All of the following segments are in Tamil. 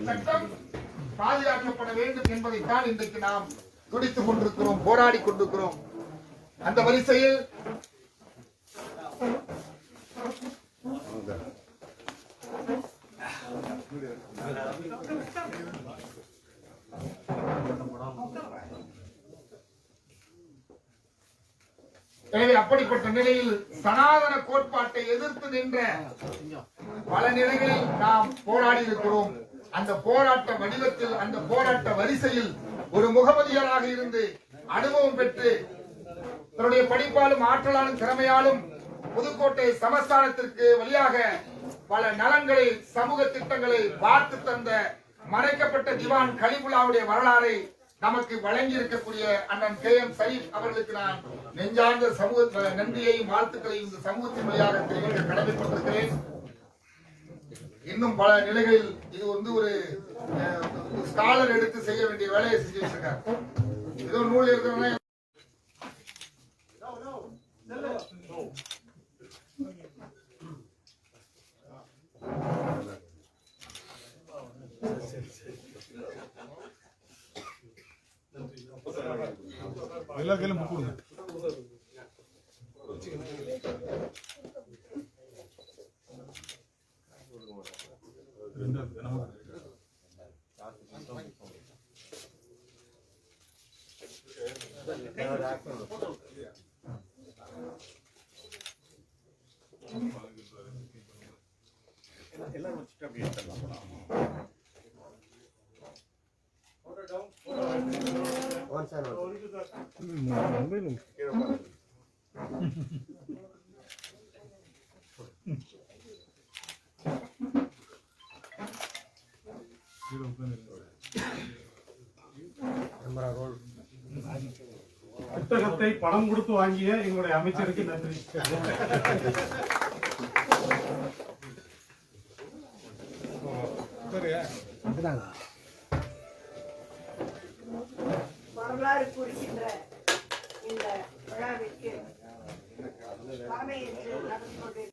சட்டம் பாதுகாக்கப்பட வேண்டும் என்பதைத்தான் இன்றைக்கு நாம் துடித்துக் கொண்டிருக்கிறோம், போராடி கொண்டிருக்கிறோம். அந்த வரிசையில் எனவே அப்படிப்பட்ட நிலையில் சனாதன கோட்பாட்டை எதிர்த்து நின்ற பல நிலைகளில் நாம் போராடி இருக்கிறோம். அந்த போராட்ட வடிவத்தில், அந்த போராட்ட வரிசையில் ஒரு முகமதியராக இருந்து அனுபவம் பெற்று தன்னுடைய படிப்பாலும் ஆற்றலாலும் திறமையாலும் புதுக்கோட்டை சமஸ்தானத்திற்கு வழியாக பல நலன்களை, சமூக திட்டங்களை பார்த்து தந்த மறைக்கப்பட்ட திவான் கலிமுல்லாவுடைய வரலாறை நமக்கு வழங்கி இருக்கக்கூடிய அண்ணன் KM சயீப் அவர்களுக்கு நான் நெஞ்சார்ந்த சமூக நன்றியையும் வாழ்த்துக்களையும் இந்த சமூகத்தின் வழியாக தெரிவிக்க கடமைப்பட்டிருக்கிறேன். இன்னும் பல நிலைகளில் இது ஒரு ஸ்காலர் எடுத்து செய்ய வேண்டிய வேலையை செஞ்சு வச்சிருக்காரு. ஏதோ நூல் இருக்கிறவங்க எல்லா கையிலும் புக் கொடுங்க. எல்லாரும் வச்சுட்டு அப்படியே புத்தகத்தை பணம் கொடுத்து வாங்கிய எங்களுடைய அமைச்சருக்கு நன்றி. வரலாறு குறிக்கின்ற இந்த விழாவிற்கு தலைமையேற்று நடந்து கொண்டிருக்கிறார்.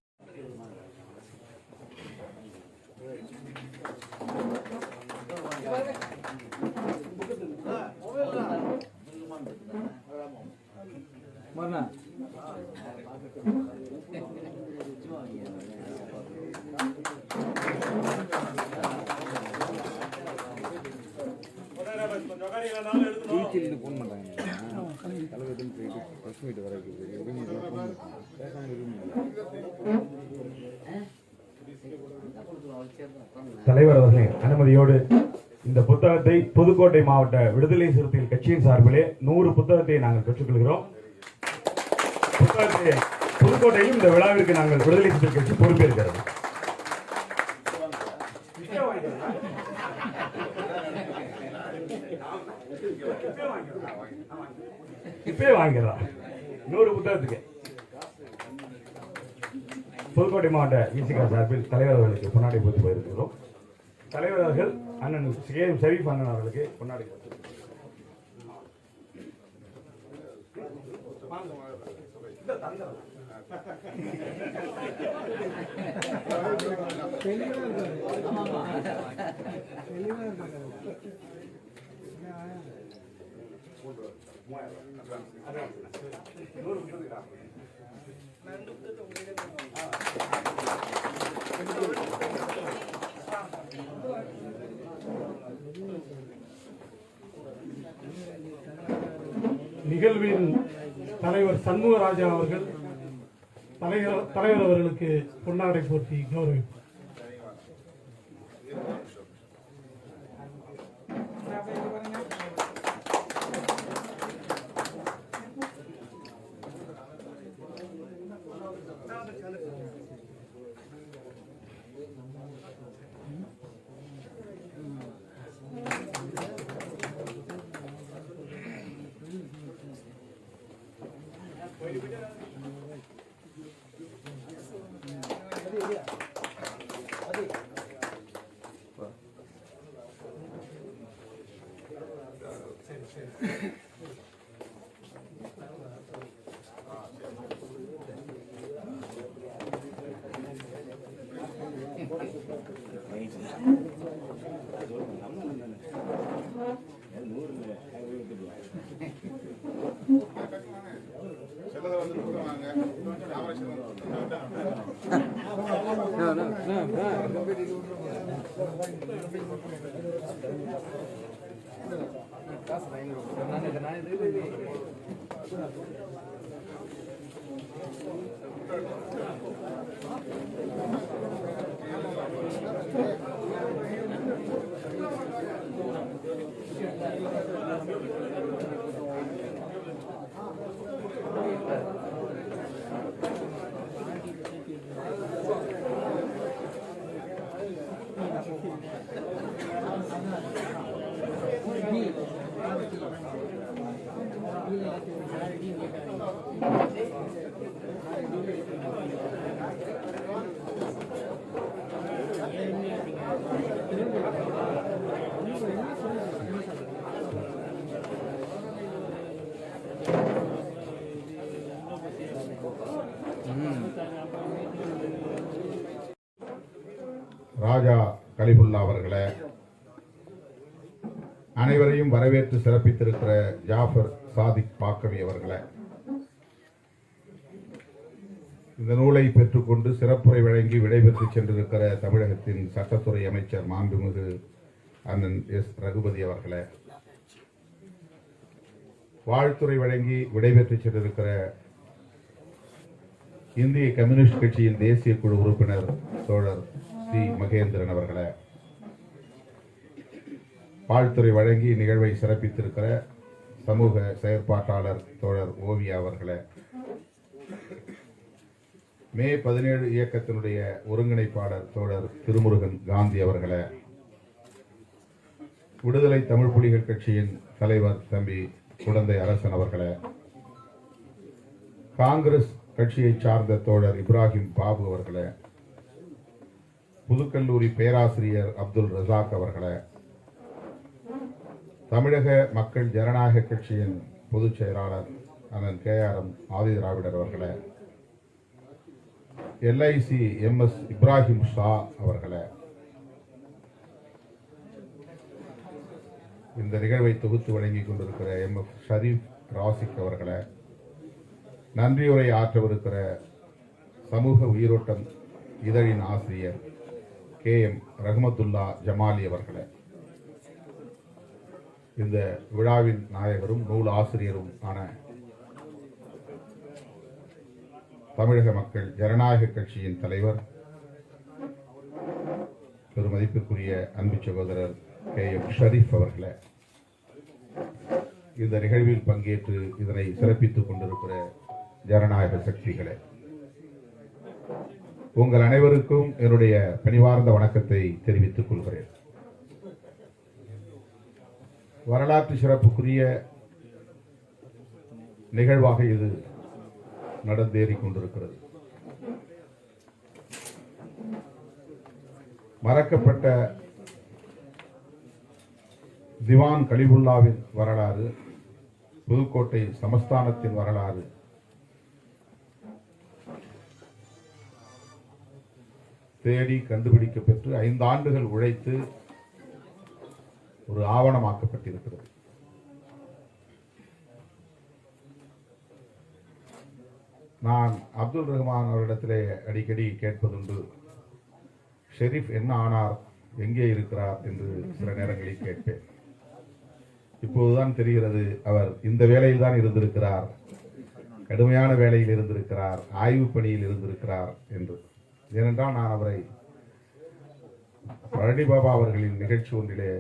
தலைவர் அவர்களின் அனுமதியோடு இந்த புத்தகத்தை புதுக்கோட்டை மாவட்ட விடுதலை சிறுத்தைகள் கட்சியின் சார்பிலே 100 புத்தகத்தை நாங்கள் பெற்றுக்கொள்கிறோம். புத்தகத்தை புதுக்கோட்டையில் இந்த விழாவிற்கு நாங்கள் விடுதலை சிறுத்தைகள் கட்சி பொறுப்பேற்கிறது. இப்பே வாங்கிடலாம் 100 புத்தகத்துக்கு. புதுக்கோட்டை மாவட்ட இசிகா சார்பில் தலைவர் அவர்களுக்கு பொன்னாடை போட்டு போயிருக்கிறோம். தலைவர் அவர்கள் அண்ணன் KM சயீப் அண்ணன் அவர்களுக்கு பொன்னாடை நிகழ்வின் தலைவர் சண்முகராஜா அவர்கள் தலைவர் அவர்களுக்கு பொன்னாடை போட்டி கௌரவிப்பார். ராஜா கலிபுல்லா அவர்களே, அனைவரையும் வரவேற்று சிறப்பித்திருக்கிற ஜாஃபர் சாதிக் பாக்கவி அவர்களே, இந்த நூலை பெற்றுக்கொண்டு சிறப்புரை வழங்கி விடைபெற்று சென்றிருக்கிற தமிழகத்தின் சட்டத்துறை அமைச்சர் மாண்புமிகு அண்ணன் எஸ் ரகுபதி அவர்களே, வாழ்த்துறை வழங்கி விடைபெற்று சென்றிருக்கிற இந்திய கம்யூனிஸ்ட் கட்சியின் தேசிய குழு உறுப்பினர் தோழர் சி மகேந்திரன் அவர்களே, வாழ்த்துறை வழங்கி நிகழ்வை சிறப்பித்திருக்கிற சமூக செயற்பாட்டாளர் தோழர் ஓவியா அவர்களே, மே 17 இயக்கத்தினுடைய ஒருங்கிணைப்பாளர் தோழர் திருமுருகன் காந்தி அவர்களே, விடுதலை தமிழ் புலிகள் கட்சியின் தலைவர் தம்பி குடந்தை அரசன் அவர்களே, காங்கிரஸ் கட்சியை சார்ந்த தோழர் இப்ராஹிம் பாபு அவர்களே, புதுக்கல்லூரி பேராசிரியர் அப்துல் ரசாக் அவர்களே, தமிழக மக்கள் ஜனநாயக கட்சியின் பொதுச் செயலாளர் அண்ணன் KRM ஆதி திராவிடர் அவர்களே, LIC MS இப்ராஹிம் ஷா அவர்களே, இந்த நிகழ்வை தொகுத்து வழங்கிக் கொண்டிருக்கிற MF ஷரீப் ராசிக் அவர்களே, நன்றியுரை ஆற்றவிருக்கிற சமூக உயிரோட்டம் இதழின் ஆசிரியர் KM ரஹமத்துல்லா ஜமாலி அவர்களே, இந்த விழாவின் நாயகரும் நூல் ஆசிரியரும் ஆன தமிழக மக்கள் ஜனநாயக கட்சியின் தலைவர் பெருமதிப்பிற்குரிய அன்பு சகோதரர் KM ஷரீப் அவர்களே, இந்த நிகழ்வில் பங்கேற்று இதனை சிறப்பித்துக் கொண்டிருக்கிற ஜனநாயக சக்திகளே, உங்கள் அனைவருக்கும் என்னுடைய பணிவார்ந்த வணக்கத்தை தெரிவித்துக் கொள்கிறேன். வரலாற்று சிறப்புக்குரிய நிகழ்வாக இது நடந்தேறிக் கொண்டிருக்கிறது. மறக்கப்பட்ட திவான் கலிபுல்லாவின் வரலாறு, புதுக்கோட்டை சமஸ்தானத்தின் வரலாறு தேடி கண்டுபிடிக்கப்பட்டு 5 ஆண்டுகள் உழைத்து ஒரு ஆவணமாக்கப்பட்டிருக்கிறது. நான் அப்துல் ரஹ்மான் அவரிடத்திலே அடிக்கடி கேட்பதுண்டு, ஷெரீப் என்ன ஆனார், எங்கே இருக்கிறார் என்று சில நேரங்களில் கேட்பேன். இப்போதுதான் தெரிகிறது, அவர் இந்த வேலையில் தான் இருந்திருக்கிறார், கடுமையான வேலையில் இருந்திருக்கிறார், ஆய்வு பணியில் இருந்திருக்கிறார் என்று. ஏனென்றால் நான் அவரை பழனி பாபா அவர்களின் நிகழ்ச்சி ஒன்றிலே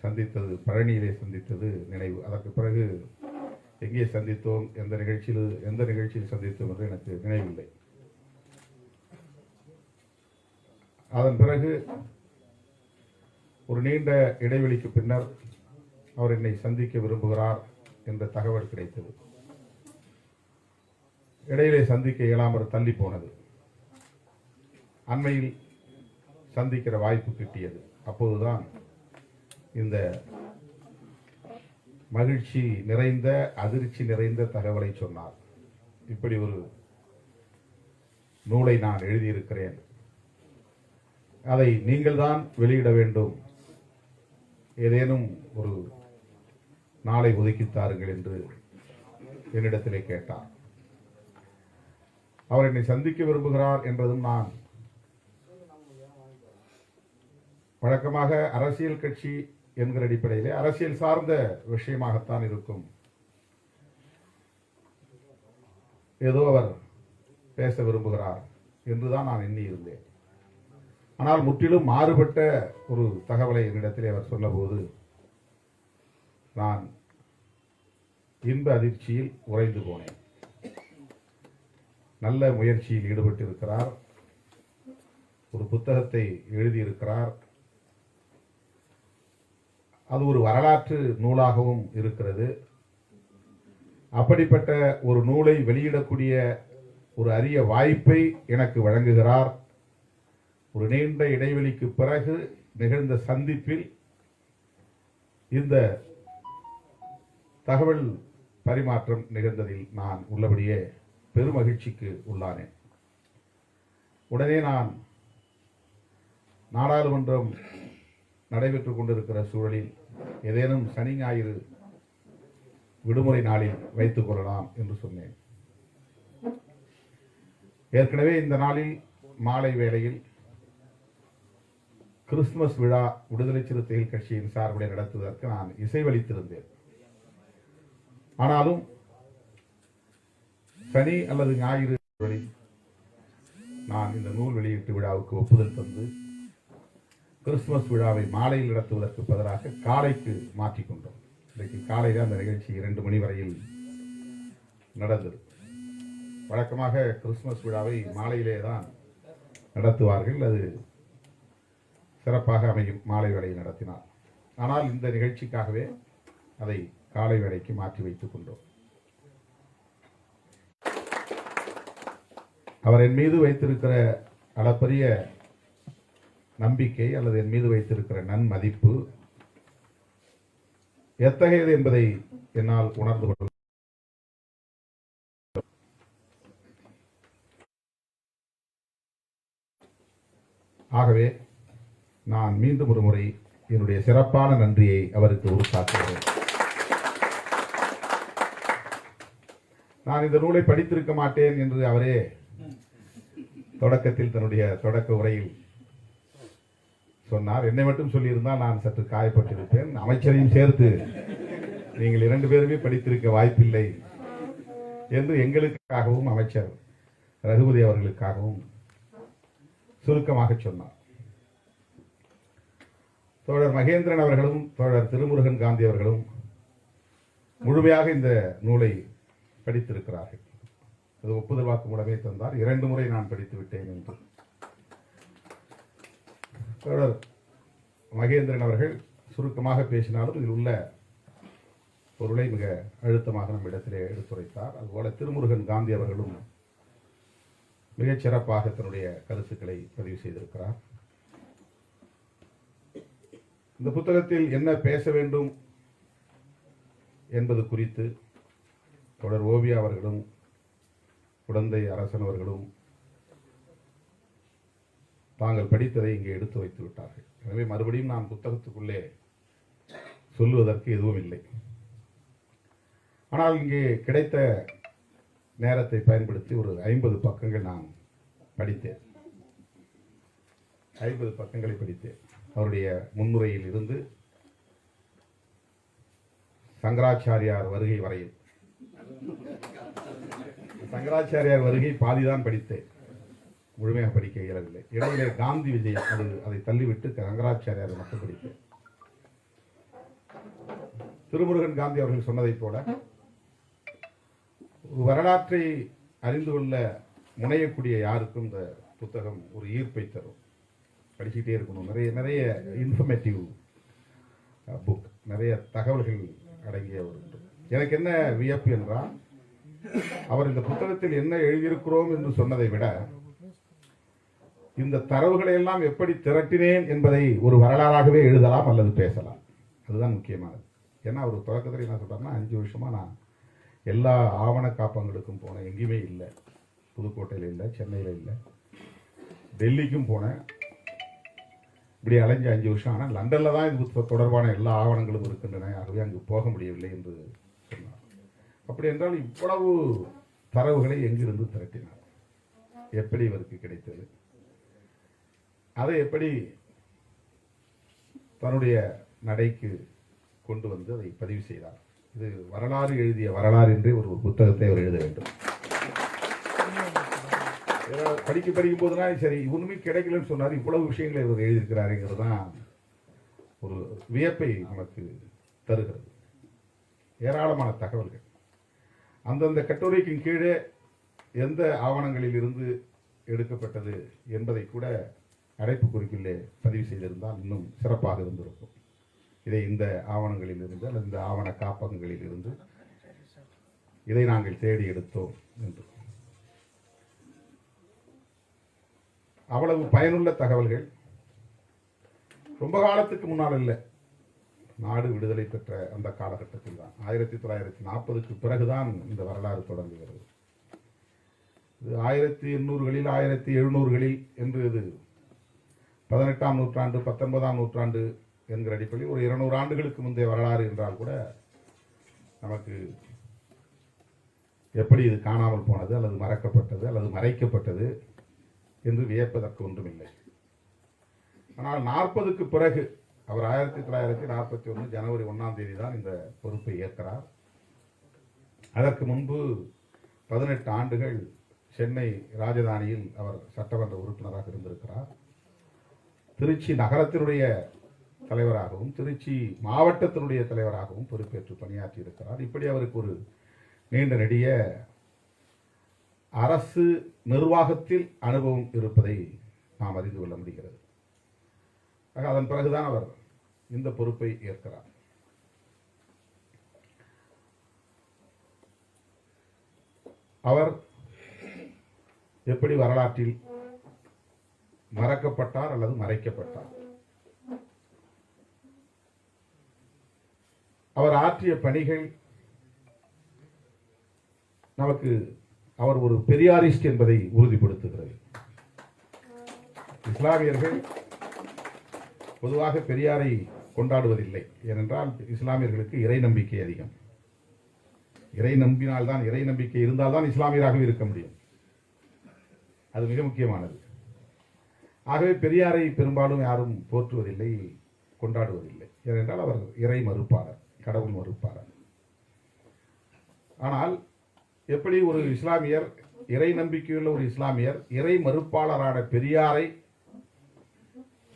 சந்தித்தது, பழனியிலே சந்தித்தது நினைவு. அதற்கு பிறகு எங்கே சந்தித்தோம், எந்த நிகழ்ச்சியில் சந்தித்தோம் என்று எனக்கு நினைவில்லை. அதன் பிறகு ஒரு நீண்ட இடைவெளிக்கு பின்னர் அவர் என்னை சந்திக்க விரும்புகிறார் என்ற தகவல் கிடைத்தது. இடையிலே சந்திக்க இயலாமல் தள்ளி போனது. அண்மையில் சந்திக்கிற வாய்ப்பு கிட்டியது. அப்போதுதான் இந்த மகிழ்ச்சி நிறைந்த, அதிர்ச்சி நிறைந்த தகவலை சொன்னார். இப்படி ஒரு நூலை நான் எழுதியிருக்கிறேன், அதை நீங்கள் தான் வெளியிட வேண்டும், ஏதேனும் ஒரு நாளை ஒதுக்கித்தாருங்கள் என்று என்னிடத்திலே கேட்டார். அவர் என்னை சந்திக்க விரும்புகிறார் என்றதும் நான் வழக்கமாக அரசியல் கட்சி என்கிற அடிப்படையிலே அரசியல் சார்ந்த விஷயமாகத்தான் இருக்கும், ஏதோ அவர் பேச விரும்புகிறார் என்றுதான் நான் எண்ணி இருந்தேன். ஆனால் முற்றிலும் மாறுபட்ட ஒரு தகவலை என்னிடத்திலே அவர் சொன்னபோது நான் இன்ப அதிர்ச்சியில் உறைந்து போனேன். நல்ல முயற்சியில் ஈடுபட்டிருக்கிறார், ஒரு புத்தகத்தை எழுதியிருக்கிறார், அது ஒரு வரலாற்று நூலாகவும் இருக்கிறது. அப்படிப்பட்ட ஒரு நூலை வெளியிடக்கூடிய ஒரு அரிய வாய்ப்பை எனக்கு வழங்குகிறார். ஒரு நீண்ட இடைவெளிக்கு பிறகு நிகழ்ந்த சந்திப்பில் இந்த தகவல் பரிமாற்றம் நிகழ்ந்ததில் நான் உள்ளபடியே பெருமகிழ்ச்சிக்கு உள்ளானேன். உடனே நான் நாடாளுமன்றம் நடைபெற்றுக் கொண்டிருக்கிற சூழலில் ஏதேனும் சனி ஞாயிறு விடுமுறை நாளில் வைத்துக் கொள்ளலாம் என்று சொன்னேன். ஏற்கனவே இந்த நாளில் மாலை வேளையில் கிறிஸ்துமஸ் விழா விடுதலை சிறுத்தைகள் கட்சியின் சார்பில் நடத்துவதற்கு நான் இசைவளித்திருந்தேன். ஆனாலும் சனி அல்லது ஞாயிறு நான் இந்த நூல் வெளியீட்டு விழாவுக்கு ஒப்புதல் தந்து கிறிஸ்துமஸ் விழாவை மாலையில் நடத்துவதற்கு பதிலாக காலைக்கு மாற்றிக்கொண்டோம். இன்றைக்கு காலையில் அந்த நிகழ்ச்சி 2 மணி வரையில் நடந்தது. வழக்கமாக கிறிஸ்துமஸ் விழாவை மாலையிலே தான் நடத்துவார்கள், அது சிறப்பாக அமையும் மாலை வேளையில் நடத்தினார். ஆனால் இந்த நிகழ்ச்சிக்காகவே அதை காலை வேளைக்கு மாற்றி வைத்துக் கொண்டோம். அவர் என் மீது வைத்திருக்கிற அளப்பரிய நம்பிக்கை அல்லது என் மீது வைத்திருக்கிற நன்மதிப்பு எத்தகையது என்பதை என்னால் உணர்ந்து கொள்ள. ஆகவே நான் மீண்டும் ஒரு முறை என்னுடைய சிறப்பான நன்றியை அவருக்கு உறுத்தாக்குகிறேன். நான் இந்த நூலை படித்திருக்க மாட்டேன் என்று அவரே தொடக்கத்தில் தன்னுடைய தொடக்க உரையில் சொன்னார். என்னை மட்டும் சொல்லியிருந்தால் நான் சற்று காயப்பட்டிருப்பேன். அமைச்சரையும் சேர்த்து நீங்கள் 2 பேருமே படித்திருக்க வாய்ப்பில்லை என்று எங்களுக்காகவும் அமைச்சர் ரகுபதி அவர்களுக்காகவும் சுருக்கமாக சொன்னார். தோழர் மகேந்திரன் அவர்களும் தோழர் திருமுருகன் காந்தி அவர்களும் முழுமையாக இந்த நூலை படித்திருக்கிறார்கள். அது ஒப்புதல் வாக்கு மூலமே தந்தார். 2 முறை நான் படித்து விட்டேன் என்று. தோழர் மகேந்திரன் அவர்கள் சுருக்கமாக பேசினாலும் இதில் உள்ள பொருளை மிக அழுத்தமாக நம்மிடத்திலே எடுத்துரைத்தார். அதுபோல திருமுருகன் காந்தி அவர்களும் மிகச் சிறப்பாக தன்னுடைய கருத்துக்களை பதிவு செய்திருக்கிறார். இந்த புத்தகத்தில் என்ன பேச வேண்டும் என்பது குறித்து தொடர் ஓவியா அவர்களும் குடந்தை அரசன் அவர்களும் தாங்கள் படித்ததை இங்கே எடுத்து வைத்து விட்டார்கள். எனவே மறுபடியும் நான் புத்தகத்துக்குள்ளே சொல்லுவதற்கு எதுவும் இல்லை. ஆனால் இங்கே கிடைத்த நேரத்தை பயன்படுத்தி ஒரு 50 பக்கங்கள் நான் படித்தேன். 50 பக்கங்களை படித்தேன். அவருடைய முன்னுரையில் இருந்து சங்கராச்சாரியார் வருகை வரையில். சங்கராச்சாரியார் வருகை பாதிதான் படித்தேன், முழுமையாக படிக்க இயலவில்லை. இடையிலே காந்தி விஜயம் அதை தள்ளிவிட்டு சங்கராச்சாரியார் மட்டும் படித்தேன். திருமுருகன் காந்தி அவர்கள் சொன்னதைப் போல வரலாற்றை அறிந்து கொள்ள முனையக்கூடிய யாருக்கும் இந்த புத்தகம் ஒரு ஈர்ப்பை தரும். படிச்சுட்டே இருக்கணும். நிறைய இன்ஃபர்மேட்டிவ் புக், நிறைய தகவல்கள் அடங்கிய ஒரு. எனக்கு என்ன வியப்பு என்றால், அவர் இந்த புத்தகத்தில் என்ன எழுதியிருக்கிறோம் என்று சொன்னதை விட இந்த தரவுகளை எல்லாம் எப்படி திரட்டினேன் என்பதை ஒரு வரலாறாகவே எழுதலாம் அல்லது பேசலாம். அதுதான் முக்கியமானது. ஏன்னா அவர் தொடக்கத்தில் என்ன சொல்றாருன்னா, 5 வருஷமா நான் எல்லா ஆவண காப்பகங்களுக்கும் போனேன், எங்கேயுமே இல்லை. புதுக்கோட்டையில் இல்லை, சென்னையில் இல்லை, டெல்லிக்கும் போனேன். இப்படி அலைஞ்ச 5 வருஷம். ஆனால் லண்டனில் தான் இது தொடர்பான எல்லா ஆவணங்களும் இருக்கின்றன, ஆகவே அங்கு போக முடியவில்லை என்று சொன்னார். அப்படி என்றால் இவ்வளவு தரவுகளை எங்கிருந்து திரட்டினார், எப்படி இவருக்கு கிடைத்தது, அதை எப்படி தன்னுடைய நடைக்கு கொண்டு வந்து அதை பதிவு செய்தார். இது வரலாறு எழுதிய வரலாறு என்றே ஒரு புத்தகத்தை அவர் எழுத வேண்டும். படிக்கும் போதுனா சரி ஒண்ணுமே கிடைக்கலன்னு சொன்னார், இவ்வளவு விஷயங்களை இவர் எழுதியிருக்கிறாருங்கிறது தான் ஒரு வியப்பை நமக்கு தருகிறது. ஏராளமான தகவல்கள் அந்தந்த கட்டுரைக்கு கீழே எந்த ஆவணங்களில் இருந்து எடுக்கப்பட்டது என்பதை கூட அடைப்பு குறிப்பிலே பதிவு செய்திருந்தால் இன்னும் சிறப்பாக இருந்திருக்கும். இதை இந்த ஆவணங்களில் இருந்து அல்லது இந்த ஆவண காப்பகங்களில் இருந்து இதை நாங்கள் தேடி எடுத்தோம் என்று. அவ்வளவு பயனுள்ள தகவல்கள். ரொம்ப காலத்துக்கு முன்னால் இல்லை, நாடு விடுதலை பெற்ற அந்த காலகட்டத்தில் தான் 1940க்கு பிறகுதான் இந்த வரலாறு தொடங்குகிறது. இது 1800களில் 1700களில் என்று இது 18ஆம் நூற்றாண்டு 19ஆம் நூற்றாண்டு என்கிற அடிப்படையில் ஒரு 200 ஆண்டுகளுக்கு முந்தைய வரலாறு என்றால் கூட நமக்கு எப்படி இது காணாமல் போனது அல்லது மறக்கப்பட்டது அல்லது மறைக்கப்பட்டது என்று வியப்பதற்கு ஒன்றுமில்லை. ஆனால் 40க்கு பிறகு அவர் 1941 ஜனவரி 1ஆம் தேதி தான் இந்த பொறுப்பை ஏற்கிறார். அதற்கு முன்பு 18 ஆண்டுகள் சென்னை ராஜதானியில் அவர் சட்டமன்ற உறுப்பினராக இருந்திருக்கிறார். திருச்சி நகரத்தினுடைய தலைவராகவும் திருச்சி மாவட்டத்தினுடைய தலைவராகவும் பொறுப்பேற்று பணியாற்றி இருக்கிறார். இப்படி அவருக்கு ஒரு நீண்ட நெடிய அரசு நிர்வாகத்தில் அனுபவம் இருப்பதை நாம் அறிந்து கொள்ள முடிகிறது. அதன் பிறகுதான் அவர் இந்த பொறுப்பை ஏற்கிறார். அவர் எப்படி வரலாற்றில் மறக்கப்பட்டார் அல்லது மறைக்கப்பட்டார், அவர் ஆற்றிய பணிகள் நமக்கு அவர் ஒரு பெரியாரிஸ்ட் என்பதை உறுதிப்படுத்துகிறது. இஸ்லாமியர்கள் பொதுவாக பெரியாரை கொண்டாடுவதில்லை. ஏனென்றால் இஸ்லாமியர்களுக்கு இறை நம்பிக்கை அதிகம். இறை நம்பினால்தான், இறை நம்பிக்கை இருந்தால்தான் இஸ்லாமியராகவே இருக்க முடியும். அது மிக முக்கியமானது. ஆகவே பெரியாரை பெரும்பாலும் யாரும் போற்றுவதில்லை, கொண்டாடுவதில்லை. ஏனென்றால் அவர் இறை மறுப்பாளர், கடவுள் மறுப்பாளர். ஆனால் எப்படி ஒரு இஸ்லாமியர், இறை நம்பிக்கையுள்ள ஒரு இஸ்லாமியர் இறை மறுப்பாளரான பெரியாரை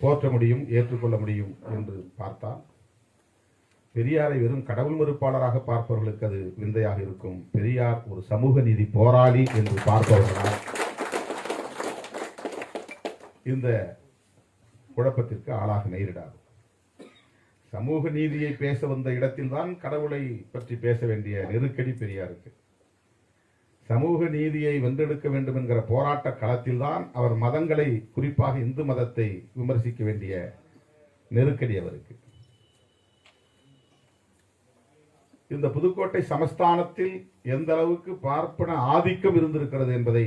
போற்ற முடியும், ஏற்றுக்கொள்ள முடியும் என்று பார்த்தால், பெரியாரை வெறும் கடவுள் மறுப்பாளராக பார்ப்பவர்களுக்கு அது விந்தையாக இருக்கும். பெரியார் ஒரு சமூக நீதி போராளி என்று பார்ப்பவர்களால் இந்த குழப்பத்திற்கு ஆளாக நேரிடாது. சமூக நீதியை பேச வந்த இடத்தில்தான் கடவுளை பற்றி பேச வேண்டிய நெருக்கடி பெரியாருக்கு. சமூக நீதியை வென்றெடுக்க வேண்டும் என்கிற போராட்ட களத்தில் தான் அவர் மதங்களை, குறிப்பாக இந்து மதத்தை விமர்சிக்க வேண்டிய நெருக்கடி அவருக்கு. இந்த புதுக்கோட்டை சமஸ்தானத்தில் எந்த அளவுக்கு பார்ப்பன ஆதிக்கம் இருந்திருக்கிறது என்பதை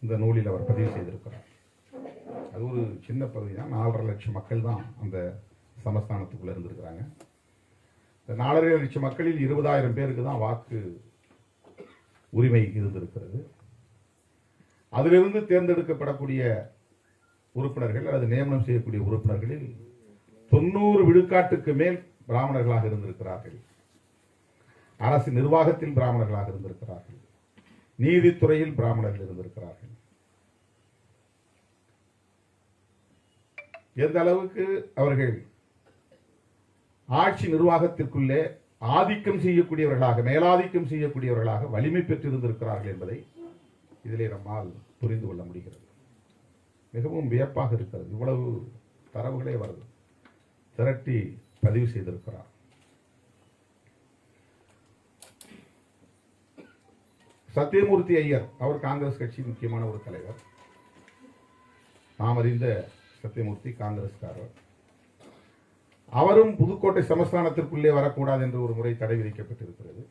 இந்த நூலில் அவர் பதிவு செய்திருக்கிறார். அது ஒரு சின்ன பகுதி தான், 4.5 லட்சம் மக்கள் தான் அந்த சமஸ்தானத்துக்குள்ள இருந்திருக்கிறாங்க. இந்த 4.5 லட்சம் மக்களில் 20,000 பேருக்கு தான் வாக்கு உரிமை இருந்திருக்கிறது. அதிலிருந்து தேர்ந்தெடுக்கப்படக்கூடிய உறுப்பினர்கள் அல்லது நியமனம் செய்யக்கூடிய உறுப்பினர்களில் 90 விழுக்காட்டுக்கு மேல் பிராமணர்களாக இருந்திருக்கிறார்கள். அரசு நிர்வாகத்தில் பிராமணர்களாக இருந்திருக்கிறார்கள். நீதித்துறையில் பிராமணர்கள் இருந்திருக்கிறார்கள். எந்த அளவுக்கு அவர்கள் ஆட்சி நிர்வாகத்திற்குள்ளே ஆதிக்கம் செய்யக்கூடியவர்களாக, மேலாதிக்கம் செய்யக்கூடியவர்களாக வலிமை பெற்றிருந்திருக்கிறார்கள் என்பதை இதிலே நம்மால் புரிந்து கொள்ள முடிகிறது. மிகவும் வியப்பாக இருக்கிறது. இவ்வளவு தரவுகளை அவர் திரட்டி பதிவு செய்திருக்கிறார். சத்தியமூர்த்தி ஐயர், அவர் காங்கிரஸ் கட்சியின் முக்கியமான ஒரு தலைவர். நாம் அறிந்த சத்தியமூர்த்தி காங்கிரஸ்காரர். அவரும் புதுக்கோட்டை சமஸ்தானத்திற்குள்ளே வரக்கூடாது என்று ஒரு முறை தடை விதிக்கப்பட்டிருக்கிறது.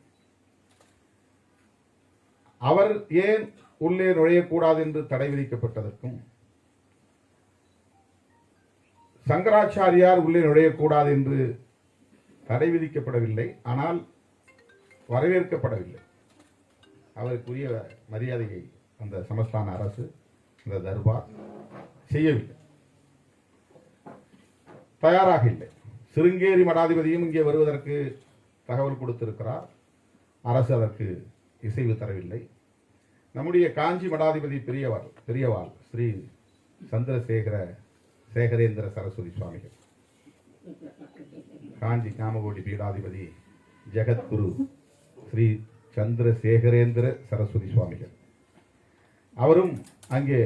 அவர் ஏன் உள்ளே நுழையக்கூடாது என்று தடை விதிக்கப்பட்டதற்கும், சங்கராச்சாரியார் உள்ளே நுழையக்கூடாது என்று தடை விதிக்கப்படவில்லை, ஆனால் வரவேற்கப்படவில்லை. அவருக்குரிய மரியாதையை அந்த சமஸ்தான அரசு, அந்த தர்பார் செய்யவில்லை, தயாராக இல்லை. சிருங்கேரி மடாதிபதியும் இங்கே வருவதற்கு தகவல் கொடுத்திருக்கிறார். அரசு அதற்கு இசைவு தரவில்லை. நம்முடைய காஞ்சி மடாதிபதி பெரியவாள் ஸ்ரீ சேகரேந்திர சரஸ்வதி சுவாமிகள், காஞ்சி காமகோடி பீடாதிபதி ஜெகத்குரு ஸ்ரீ சந்திரசேகரேந்திர சரஸ்வதி சுவாமிகள், அவரும் அங்கே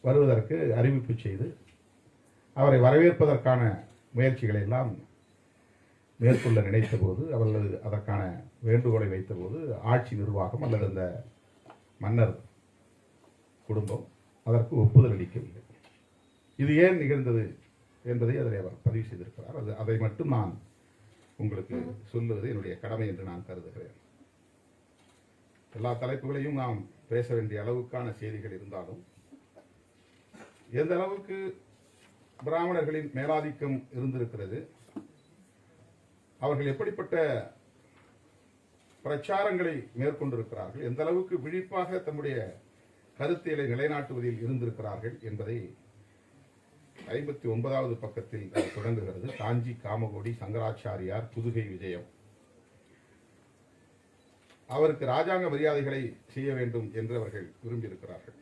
வருவதற்கு அறிவிப்பு செய்து அவரை வரவேற்பதற்கான முயற்சிகளை எல்லாம் மேற்கொள்ள நினைத்த போது, அவர்கள் அதற்கான வேண்டுகோளை வைத்தபோது, ஆட்சி நிர்வாகம் அல்லது அந்த மன்னர் குடும்பம் அதற்கு ஒப்புதல் அளிக்கவில்லை. இது ஏன் நிகழ்ந்தது என்பதை அதில் அவர் பதிவு செய்திருக்கிறார். அதை மட்டும் நான் உங்களுக்கு சொல்லுவது என்னுடைய கடமை என்று நான் கருதுகிறேன். எல்லா தலைப்புகளையும் நாம் பேச வேண்டிய அளவுக்கான செய்திகள் இருந்தாலும், எந்த அளவுக்கு பிராமணர்களின் மேலாதிக்கம் இருந்திருக்கிறது, அவர்கள் எப்படிப்பட்ட பிரச்சாரங்களை மேற்கொண்டிருக்கிறார்கள், எந்த அளவுக்கு விழிப்பாக தம்முடைய கருத்தியலை நிலைநாட்டுவதில் இருந்திருக்கிறார்கள் என்பதை 59வது பக்கத்தில் தொடங்குகிறது. காஞ்சி காமகோடி சங்கராச்சாரியார் புதுகை விஜயம். அவருக்கு ராஜாங்க மரியாதைகளை செய்ய வேண்டும் என்று அவர்கள் விரும்பியிருக்கிறார்கள்.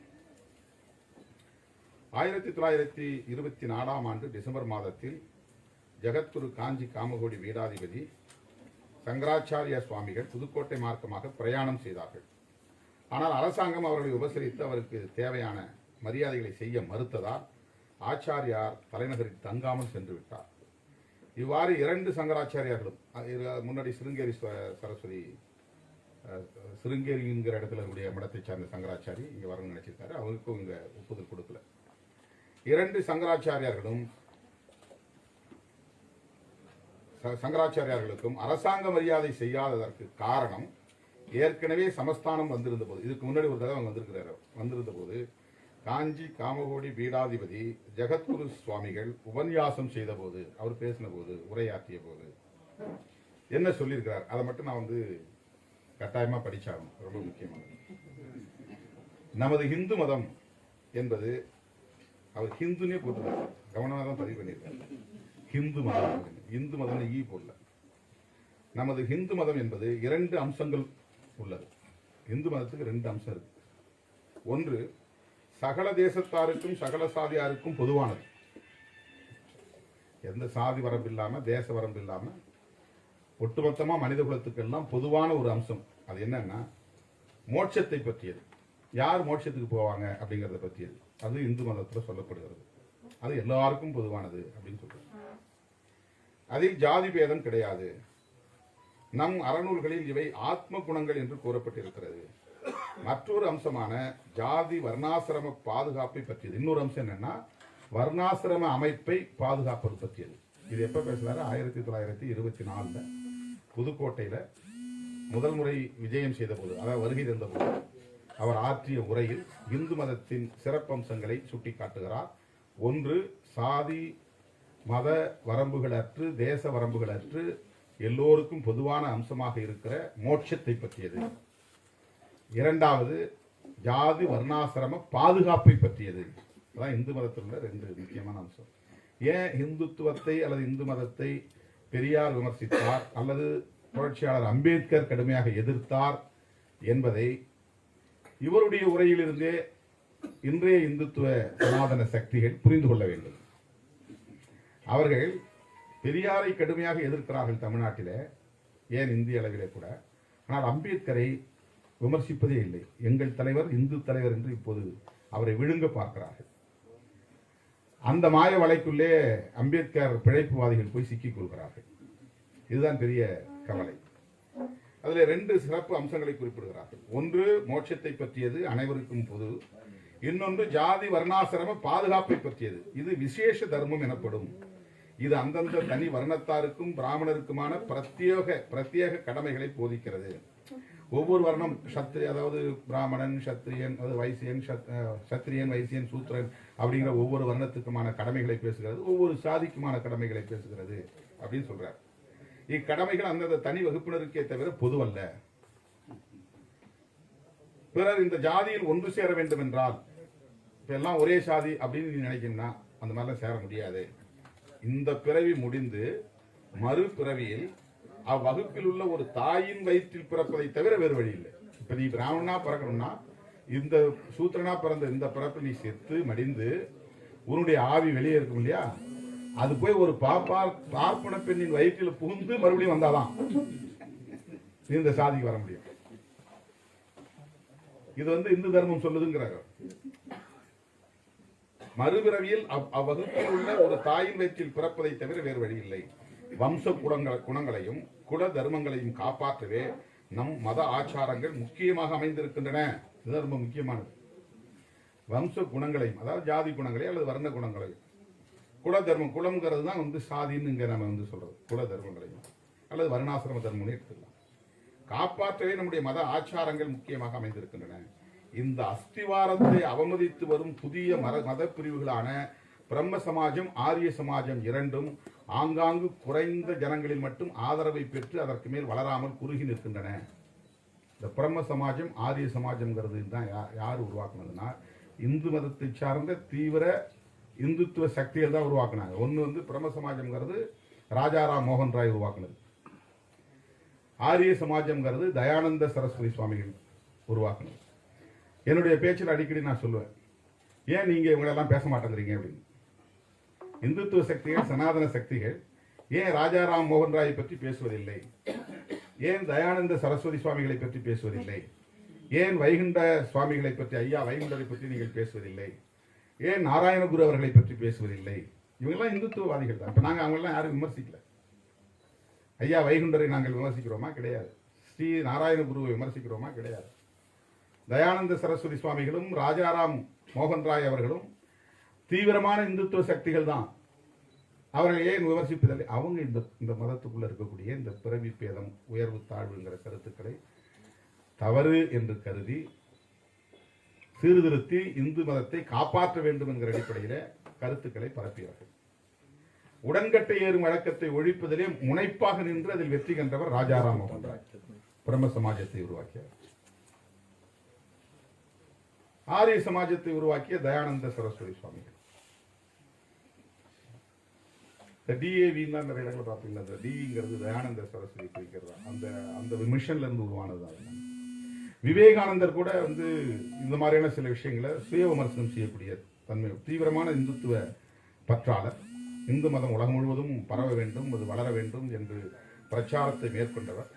1924ஆம் ஆண்டு டிசம்பர் மாதத்தில் ஜெகத்குரு காஞ்சி காமகோடி பீடாதிபதி சங்கராச்சாரிய சுவாமிகள் புதுக்கோட்டை மார்க்கமாக பிரயாணம் செய்தார்கள். ஆனால் அரசாங்கம் அவர்களை உபசரித்து அவருக்கு தேவையான மரியாதைகளை செய்ய மறுத்ததால் ஆச்சாரியார் தலைநகரில் தங்காமல் சென்று விட்டார். இவ்வாறு 2 சங்கராச்சாரியார்களும், முன்னாடி சிருங்கேரி சரஸ்வதி, சிருங்கேரிங்கிற இடத்துல உடைய மடத்தை சார்ந்த சங்கராச்சாரி இங்க வரணும்னு நினைச்சிருக்காரு. அவருக்கும் இங்க ஒப்புதல் கொடுக்கல. 2 சங்கராச்சாரியார்களுக்கும் அரசாங்க மரியாதை செய்யாததற்கு காரணம், ஏற்கனவே சமஸ்தானம் வந்திருந்த போது, இதுக்கு முன்னாடி ஒரு தடவை அவங்க வந்திருந்த போது காஞ்சி காமகோடி பீடாதிபதி ஜெகத்குரு சுவாமிகள் உபன்யாசம் செய்த போது, அவர் பேசின போது, உரையாற்றிய போது என்ன சொல்லியிருக்கிறார், அதை மட்டும் நான் கட்டாயமா படிச்சாகணும். ரொம்ப முக்கியமானது. நமது இந்து மதம் என்பது, அவர் ஹிந்துனே போட்டுருக்காரு, கவனமாக தான் பதிவு பண்ணியிருக்காரு. ஹிந்து மதம், இந்து மதம் ஈ போடல. நமது ஹிந்து மதம் என்பது 2 அம்சங்கள் உள்ளது. இந்து மதத்துக்கு 2 அம்சம் இருக்கு. ஒன்று, சகல தேசத்தாருக்கும் சகல சாதியாருக்கும் பொதுவானது. எந்த சாதி வரம்பு இல்லாம, தேச வரம்பு இல்லாம, ஒட்டுமொத்தமா மனித குலத்துக்கெல்லாம் பொதுவான ஒரு அம்சம். அது என்னன்னா, மோட்சத்தை பற்றியது. யார் மோட்சத்துக்கு போவாங்க அப்படிங்கறத பற்றியது. அது இந்து மதத்துல சொல்லப்படுகிறது. அது எல்லாருக்கும் பொதுவானது அப்படின்னு சொல்றது. அதில் ஜாதி பேதம் கிடையாது. நம் அறநூல்களில் இவை ஆத்ம குணங்கள் என்று கூறப்பட்டிருக்கிறது. மற்றொரு அம்சமான ஜாதி வர்ணாசிரம பாதுகாப்பை பற்றியது. இன்னொரு அம்சம் என்னன்னா, வர்ணாசிரம அமைப்பை பாதுகாப்பது பற்றியது. இது எப்ப பேசுறாரு? 1924 புதுக்கோட்டையில முதல் முறை விஜயம் செய்த போது, அதாவது வருகை தந்த போது அவர் ஆற்றிய உரையில் இந்து மதத்தின் சிறப்பம்சங்களை சுட்டிக்காட்டுகிறார். ஒன்று, சாதி மத வரம்புகளற்று, தேச வரம்புகளற்று எல்லோருக்கும் பொதுவான அம்சமாக இருக்கிற மோட்சத்தை பற்றியது. இரண்டாவது, ஜாதி வர்ணாசிரம பாதுகாப்பை பற்றியது. அதான் இந்து மதத்தில் உள்ள 2 முக்கியமான அம்சம். ஏன் இந்துத்துவத்தை அல்லது இந்து மதத்தை பெரியார் விமர்சித்தார் அல்லது புரட்சியாளர் அம்பேத்கர் கடுமையாக எதிர்த்தார் என்பதை இவருடைய உரையிலிருந்தே இன்றைய இந்துத்துவ சனாதன சக்திகள் புரிந்து கொள்ள வேண்டும். அவர்கள் பெரியாரை கடுமையாக எதிர்க்கிறார்கள் தமிழ்நாட்டிலே, ஏன் இந்திய அளவிலே கூட. ஆனால் அம்பேத்கரை விமர்சிப்பதே இல்லை. எங்கள் தலைவர் இந்து தலைவர் என்று இப்போது அவரை விழுங்க பார்க்கிறார்கள். அந்த மாய வலைக்குள்ளே அம்பேத்கர் பிழைப்புவாதிகள் போய் சிக்கிக் கொள்கிறார்கள். இதுதான் பெரிய கவலை. அதில் 2 சிறப்பு அம்சங்களை குறிப்பிடுகிறார்கள். ஒன்று மோட்சத்தை பற்றியது, அனைவருக்கும் பொது. இன்னொன்று ஜாதி வர்ணாசிரம பாதுகாப்பை பற்றியது. இது விசேஷ தர்மம் எனப்படும். இது அந்தந்த தனி வர்ணத்தாருக்கும் பிராமணருக்குமான பிரத்யேக கடமைகளை போதிக்கிறது. ஒவ்வொரு வர்ணம் அதாவது பிராமணன், சத்திரியன், வைசியன், சத்திரியன், வைசியன், சூத்திரன் அப்படிங்கிற ஒவ்வொரு வர்ணத்துக்குமான கடமைகளை பேசுகிறது. ஒவ்வொரு சாதிக்குமான கடமைகளை பேசுகிறது அப்படின்னு சொல்றார். இக்கடமைகள் அந்தந்த தனி வகுப்பினருக்கே தவிர பொதுவல்ல. பிறர் இந்த ஜாதியில் ஒன்று சேர வேண்டும் என்றால், இப்ப எல்லாம் ஒரே சாதி அப்படின்னு நீ நினைக்கணும்னா அந்த மாதிரிலாம் சேர முடியாது. இந்த பிறவி முடிந்து மறு பிறவியில் அவ்வகுப்பில் உள்ள ஒரு தாயின் வயிற்றில் பிறப்பதை தவிர வேறு வழி இல்லை. இப்ப நீ பிராமணனா பிறக்கணும்னா இந்த சூத்திரனா பிறந்த இந்த பிறப்பு நீ செத்து மடிந்து உன்னுடைய ஆவி வெளியே இருக்கும் இல்லையா, அது போய் ஒரு பார்ப்பன பெண்ணின் வயிற்றில் புகுந்து மறுபடியும் வந்தாதான் இந்த சாதிக்கு வர முடியும். இது இந்து தர்மம் சொல்லுதுங்கிறாங்க. மறுபிறவியில் அவ்வகுப்பில் உள்ள ஒரு தாயின் வயிற்றில் பிறப்பதை தவிர வேறு வழி இல்லை. வம்ச குணங்களையும் குல தர்மங்களையும் காப்பாற்றவே நம் மத ஆச்சாரங்கள் முக்கியமாக அமைந்திருக்கின்றன. இது ரொம்ப முக்கியமானது. வம்ச குணங்களையும், அதாவது ஜாதி குணங்களை அல்லது வர்ண குணங்களையும், குல தர்மம், குலம்ங்கிறது தான் சாதின்னு இங்க நம்ம சொல்றது. குல தர்மங்களையும் அல்லது வர்ணாசிரம தர்மம்னு எடுத்துக்கலாம். காப்பாற்றவே நம்முடைய மத ஆச்சாரங்கள் முக்கியமாக அமைந்திருக்கின்றன. இந்த அஸ்திவாரத்தை அவமதித்து வரும் புதிய மத பிரிவுகளான பிரம்ம சமாஜம், ஆரிய சமாஜம் இரண்டும் ஆங்காங்கு குறைந்த ஜனங்களில் மட்டும் ஆதரவை பெற்று அதற்கு மேல் வளராமல் குறுகி நிற்கின்றன. இந்த பிரம்ம சமாஜம், ஆரிய சமாஜம்ங்கிறது தான் யார் உருவாக்குனதுன்னா இந்து மதத்தை சார்ந்த தீவிர இந்துத்துவ சக்திகள் தான் உருவாக்குனாங்க. ஒன்று பிரம்ம சமாஜம்ங்கிறது ராஜாராம் மோகன் ராய் உருவாக்குனது. ஆரிய சமாஜம்ங்கிறது தயானந்த சரஸ்வதி சுவாமிகள் உருவாக்குனது. என்னுடைய பேச்சில் அடிக்கடி நான் சொல்லுவேன், ஏன் நீங்க இவங்களெல்லாம் பேச மாட்டேங்கிறீங்க அப்படின்னு. இந்துத்துவ சக்திகள், சனாதன சக்திகள் ஏன் ராஜாராம் மோகன் ராயை பற்றி பேசுவதில்லை? ஏன் தயானந்த சரஸ்வதி சுவாமிகளை பற்றி பேசுவதில்லை? ஏன் வைகுண்ட சுவாமிகளை பற்றி, ஐயா வைகுண்டரை பற்றி நீங்கள் பேசுவதில்லை? ஏன் நாராயணகுரு அவர்களை பற்றி பேசுவதில்லை? இவங்கெல்லாம் இந்துத்துவவாதிகள் தான். இப்ப நாங்கள் அவங்களெல்லாம் யாரும் விமர்சிக்கல. ஐயா வைகுண்டரை நாங்கள் விமர்சிக்கிறோமா? கிடையாது. ஸ்ரீ நாராயணகுருவை விமர்சிக்கிறோமா? கிடையாது. தயானந்த சரஸ்வதி சுவாமிகளும் ராஜாராம் மோகன் ராய் அவர்களும் தீவிரமான இந்துத்துவ சக்திகள் தான். அவர்கள் ஏன் விமர்சிப்பதில்லை? அவங்க இந்த மதத்துக்குள்ள இருக்கக்கூடிய இந்த பிறவி பேதம், உயர்வு தாழ்வுங்கிற கருத்துக்களை தவறு என்று கருதி சீர்திருத்தி இந்து மதத்தை காப்பாற்ற வேண்டும் என்கிற அடிப்படையில கருத்துக்களை பரப்பினார்கள். உடன்கட்டை ஏறும் வழக்கத்தை ஒழிப்பதிலே முனைப்பாக நின்று அதில் வெற்றி கண்டவர் ராஜாராம் மோகன் ராய், பிரம்ம சமாஜத்தை உருவாக்கியவர். ஆரிய சமாஜத்தை உருவாக்கிய தயானந்த சரஸ்வதி சுவாமிகள். டிஏவி தான் நிறைய இடங்களை பார்ப்பீங்க. அந்த டிங்கிறது தயானந்த சரஸ்வதி குறிக்கிறது. அந்த மிஷன்ல இருந்து உருவானது. விவேகானந்தர் கூட இந்த மாதிரியான சில விஷயங்களை சுய விமர்சனம் செய்யக்கூடிய தன்மை, தீவிரமான இந்துத்துவ பற்றாளர். இந்து மதம் உலகம் முழுவதும் பரவ வேண்டும், அது வளர வேண்டும் என்று பிரச்சாரத்தை மேற்கொண்டவர்.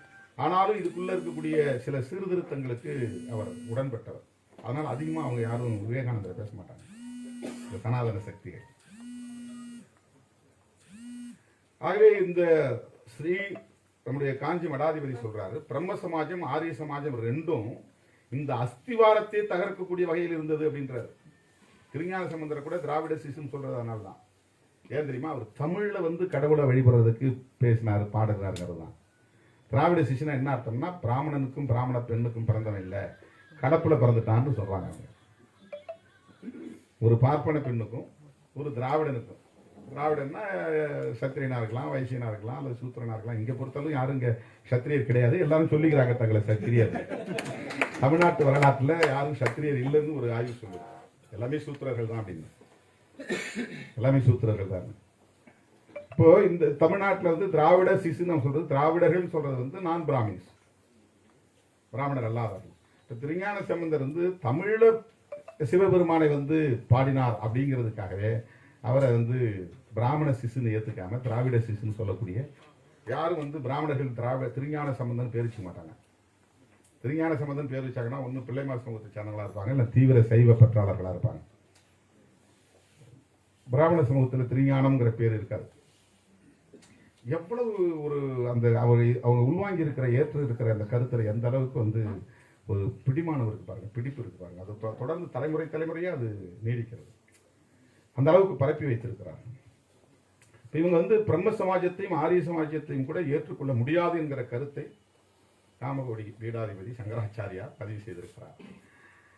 ஆனாலும் இதுக்குள்ள இருக்கக்கூடிய சில சீர்திருத்தங்களுக்கு அவர் உடன்பட்டவர். அதனால் அதிகமாக அவங்க யாரும் விவேகானந்தரை பேச மாட்டாங்க, இந்த சனாதன சக்திகள். ஆகவே இந்த ஸ்ரீ நம்முடைய காஞ்சி மடாதிபதி சொல்றாரு, பிரம்ம சமாஜம் ஆரிய சமாஜம் ரெண்டும் இந்த அஸ்திவாரத்தை தகர்க்கக்கூடிய வகையில் இருந்தது அப்படின்றாரு. திருஞான சம்பந்தர் கூட திராவிட சிசம் சொல்றது அதனால தான். ஏன் தெரியுமா? அவர் தமிழ்ல கடவுளை வழிபடுறதுக்கு பேசினாரு, பாடுகிறாருங்கிறது தான். திராவிட சிசுனா என்ன அர்த்தம்னா, பிராமணனுக்கும் பிராமண பெண்ணுக்கும் பிறந்தவன் இல்லை, கடப்புல பிறந்துட்டான்னு சொல்றாங்க. ஒரு பார்ப்பன பெண்ணுக்கும் ஒரு திராவிடனுக்கும், திராவிடன்னா சத்திரியனா இருக்கலாம், வைசியனா இருக்கலாம், அல்லது சூத்திரனா இருக்கலாம். இங்க பொறுத்தளவு யாரும் இங்க சத்திரியர் கிடையாது. எல்லாரும் சொல்லிக்கிறாங்க தங்களை சத்திரியர். தமிழ்நாட்டு வரலாற்றுல யாரும் சத்திரியர் இல்லைன்னு ஒரு ஆய்வு சொல்லுது. எல்லாமே சூத்திரர்கள் தான் அப்படின்னு. எல்லாமே சூத்திரர்கள் தான். இப்போ இந்த தமிழ்நாட்டில் திராவிட சிசு நம்ம சொல்றது, திராவிடர்கள் சொல்றது நான் பிராமின்ஸ், பிராமணர் அல்லாதவர்கள். திருஞான சம்பந்தர் தமிழ்ல சிவபெருமானை பாடினார் அப்படிங்கிறதுக்காகவே அவரை பிராமண சிசுன்னு ஏத்துக்காம திராவிட சிசுன்னு சொல்லக்கூடிய யாரும் பிராமணர்கள் திருஞான சம்பந்தன் பேர் வச்சுக்க மாட்டாங்க. திருஞான சம்பந்தன் பேர் வச்சாங்கன்னா ஒன்னு பிள்ளைமார் சமூகத்தை சார்ந்தவங்களா இருப்பாங்க, இல்ல தீவிர சைவ பற்றாளர்களா இருப்பாங்க. பிராமண சமூகத்தில் திருஞானம்ங்கிற பேர் இருக்காது. எவ்வளவு ஒரு அந்த அவங்க உள்வாங்கி இருக்கிற ஏற்று இருக்கிற அந்த கருத்தில் எந்த அளவுக்கு வந்து ஒரு பிடிமானம் இருக்கு பாருங்க, பிடிப்பு இருக்கு பாருங்க. அது தொடர்ந்து தலைமுறையாக அது நீடிக்கிறது. அந்த அளவுக்கு பரப்பி வைத்திருக்கிறார். இவங்க வந்து பிரம்ம சமாஜத்தையும் ஆரிய சமாஜத்தையும் கூட ஏற்றுக்கொள்ள முடியாது என்கிற கருத்தை காமகோடி பீடாதிபதி சங்கராச்சாரியார் பதிவு செய்திருக்கிறார்.